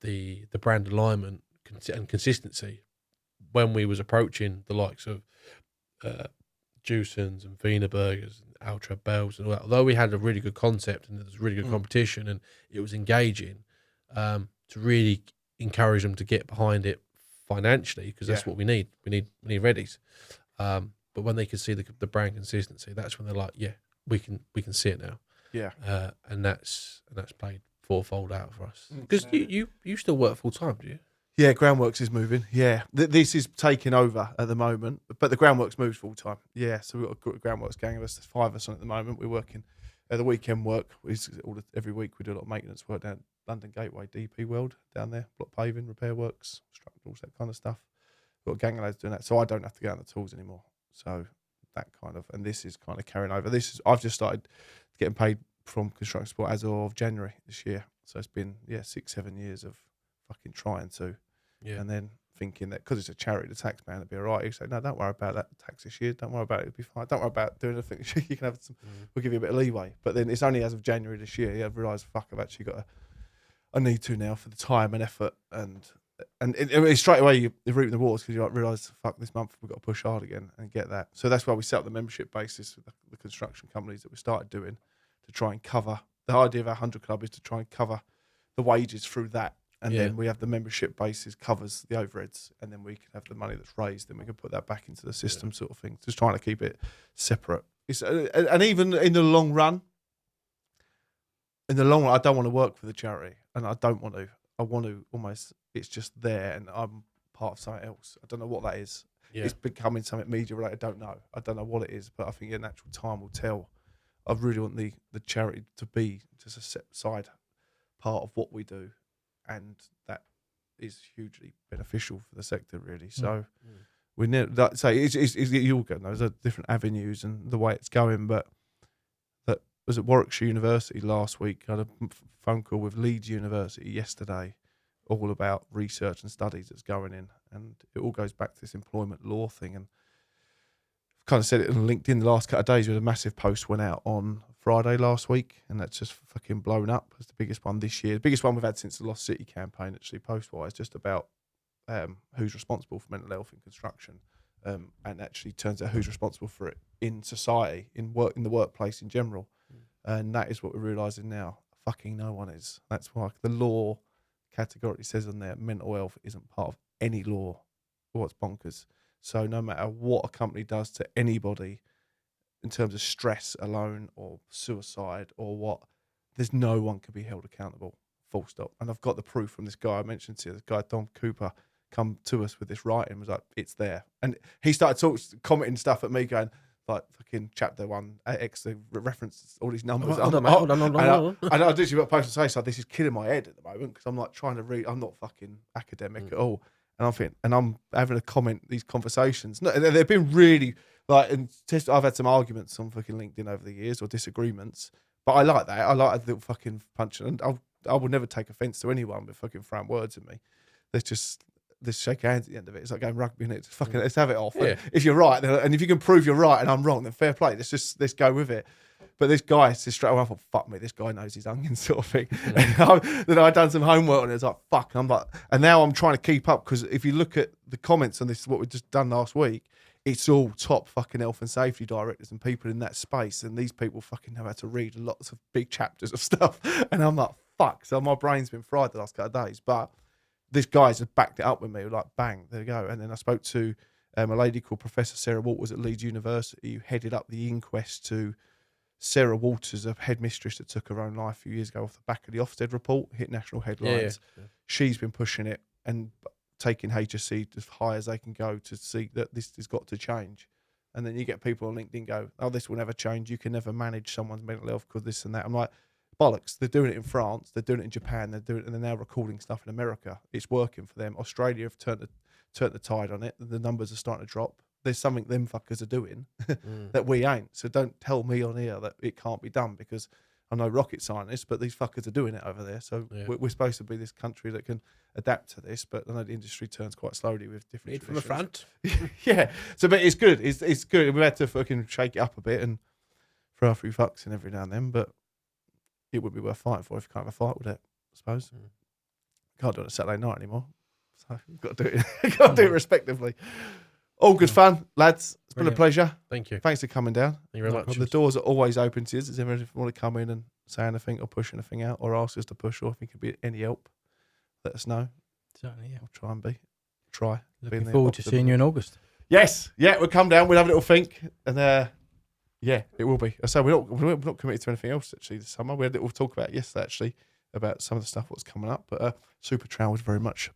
the brand alignment and consistency, when we was approaching the likes of Juicens and Wiener Burgers and Ultra Bells and all that, although we had a really good concept and there was really good competition and it was engaging, to really encourage them to get behind it financially, because that's what we need. We need readies. But when they can see the brand consistency, that's when they're like, yeah, we can see it now. Yeah. And that's played fourfold out for us. Because you still work full time, do you? Yeah, Groundworks is moving. Yeah, this is taking over at the moment, but the Groundworks moves full time. Yeah, so we've got a Groundworks gang of us. There's 5 of us on at the moment. We're working the weekend work. Every week we do a lot of maintenance work down London Gateway, DP World down there, block paving, repair works, structurals, that kind of stuff. We've got a gang of lads doing that, so I don't have to get on the tools anymore. So that kind of, and this is kind of carrying over. I've just started getting paid from construction support as of January this year. So it's been 6-7 years of fucking trying to. Yeah. And then thinking that because it's a charity, the tax man would be all right. You say, no, don't worry about that tax this year. Don't worry about it. It'll be fine. Don't worry about doing anything. You can have some. We'll give you a bit of leeway. But then it's only as of January this year. I've realised, fuck, I've actually got I need to now for the time and effort and it straight away you're reaping the rewards because you realise, fuck, this month we've got to push hard again and get that. So that's why we set up the membership basis with the construction companies that we started doing to try and cover. The idea of our 100 Club is to try and cover the wages through that. And then we have the membership basis covers the overheads, and then we can have the money that's raised, and we can put that back into the system, sort of thing. Just trying to keep it separate. And even in the long run, I don't want to work for the charity, and I don't want to. I want to almost. It's just there, and I'm part of something else. I don't know what that is. Yeah. It's becoming something media related. I don't know what it is, but I think natural time will tell. I really want the charity to be just a set side part of what we do. And that is hugely beneficial for the sector, really. So we never say you all go. There's different avenues and the way it's going. But that was at Warwickshire University last week. I had a phone call with Leeds University yesterday, all about research and studies that's going in, and it all goes back to this employment law thing. And I've kind of said it on LinkedIn the last couple of days. We had a massive post went out on Friday last week, and that's just fucking blown up. It's the biggest one this year, the biggest one we've had since the Lost City campaign, actually, post-wise, just about who's responsible for mental health in construction, and actually turns out who's responsible for it in society, in the workplace in general. And that is what we're realising now. Fucking no one is. That's why the law categorically says on there, mental health isn't part of any law. Well, it's bonkers. So no matter what a company does to anybody, in terms of stress alone or suicide or what, there's no one can be held accountable, full stop. And I've got the proof from this guy I mentioned to you, this guy Dom Cooper, come to us with this writing, was like, it's there. And he started commenting stuff at me going, like, fucking chapter 1, X, the reference, all these numbers. Hold on. And I literally got a post to say, so this is killing my head at the moment because I'm like trying to read, I'm not fucking academic at all. And I'm thinking, and I'm having a comment, these conversations. No, they've been really... Like, and I've had some arguments on fucking LinkedIn over the years or disagreements, but I like that. I like a little fucking punch, and I would never take offence to anyone with fucking throwing words at me. Let's shake hands at the end of it. It's like going rugby, and it's fucking let's have it off. Yeah. If you're right, and if you can prove you're right and I'm wrong, then fair play. Let's go with it. But this guy says straight away, I thought, fuck me, this guy knows his onions, sort of thing. Then I'd done some homework and it was like, fuck. And I'm like, and now I'm trying to keep up because if you look at the comments on this, what we've just done last week, it's all top fucking health and safety directors and people in that space. And these people fucking know how to read lots of big chapters of stuff. And I'm like, fuck. So my brain's been fried the last couple of days. But this guy's just backed it up with me. Like, bang, there you go. And then I spoke to A lady called Professor Sarah Walters at Leeds University, who headed up the inquest to Sarah Walters, a headmistress that took her own life a few years ago off the back of the Ofsted report, hit national headlines. Yeah. She's been pushing it and taking HSC as high as they can go to see that this has got to change. And then you get people on LinkedIn go, oh, this will never change. You can never manage someone's mental health because this and that. I'm like, bollocks. They're doing it in France. They're doing it in Japan. They're doing it, and they're now recording stuff in America. It's working for them. Australia have turned the tide on it. The numbers are starting to drop. There's something them fuckers are doing that we ain't. So don't tell me on here that it can't be done, because I'm no rocket scientist, but these fuckers are doing it over there. So we're supposed to be this country that can adapt to this, but I know the industry turns quite slowly with different Lead from the front. yeah. So, but it's good. It's good. We've had to fucking shake it up a bit and throw a few fucks in every now and then, but it would be worth fighting for if you can't have a fight with it, I suppose. Can't do it on a Saturday night anymore. So you've got to do it. Got to do it respectively. All good fun, lads. It's been a pleasure. Thank you. Thanks for coming down. Thank you very much. The doors are always open to you. If you want to come in and say anything or push anything out or ask us to push, or if you could be any help, let us know. Certainly, yeah. I'll try and be. Try. Looking forward to seeing you in August. Yes. Yeah, we'll come down. We'll have a little think. And yeah, it will be. So we're not committed to anything else actually this summer. We had a little talk about it yesterday actually, about some of the stuff what's coming up. But Super Trowel is very much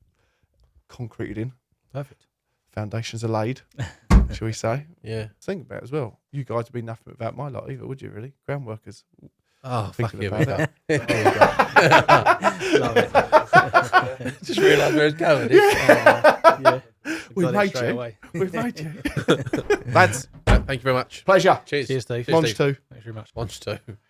concreted in. Perfect. Foundations are laid, shall we say? Yeah. Think about it as well. You guys would be nothing without my lot either, would you, really? Ground workers. Oh, Thinking fuck about Love it. Just realised where it's going. Yeah. We've made straight you. away. We've made you. Lads, Thank you very much. pleasure. Cheers. Cheers, Steve. Launch 2. Thanks very much. Launch 2.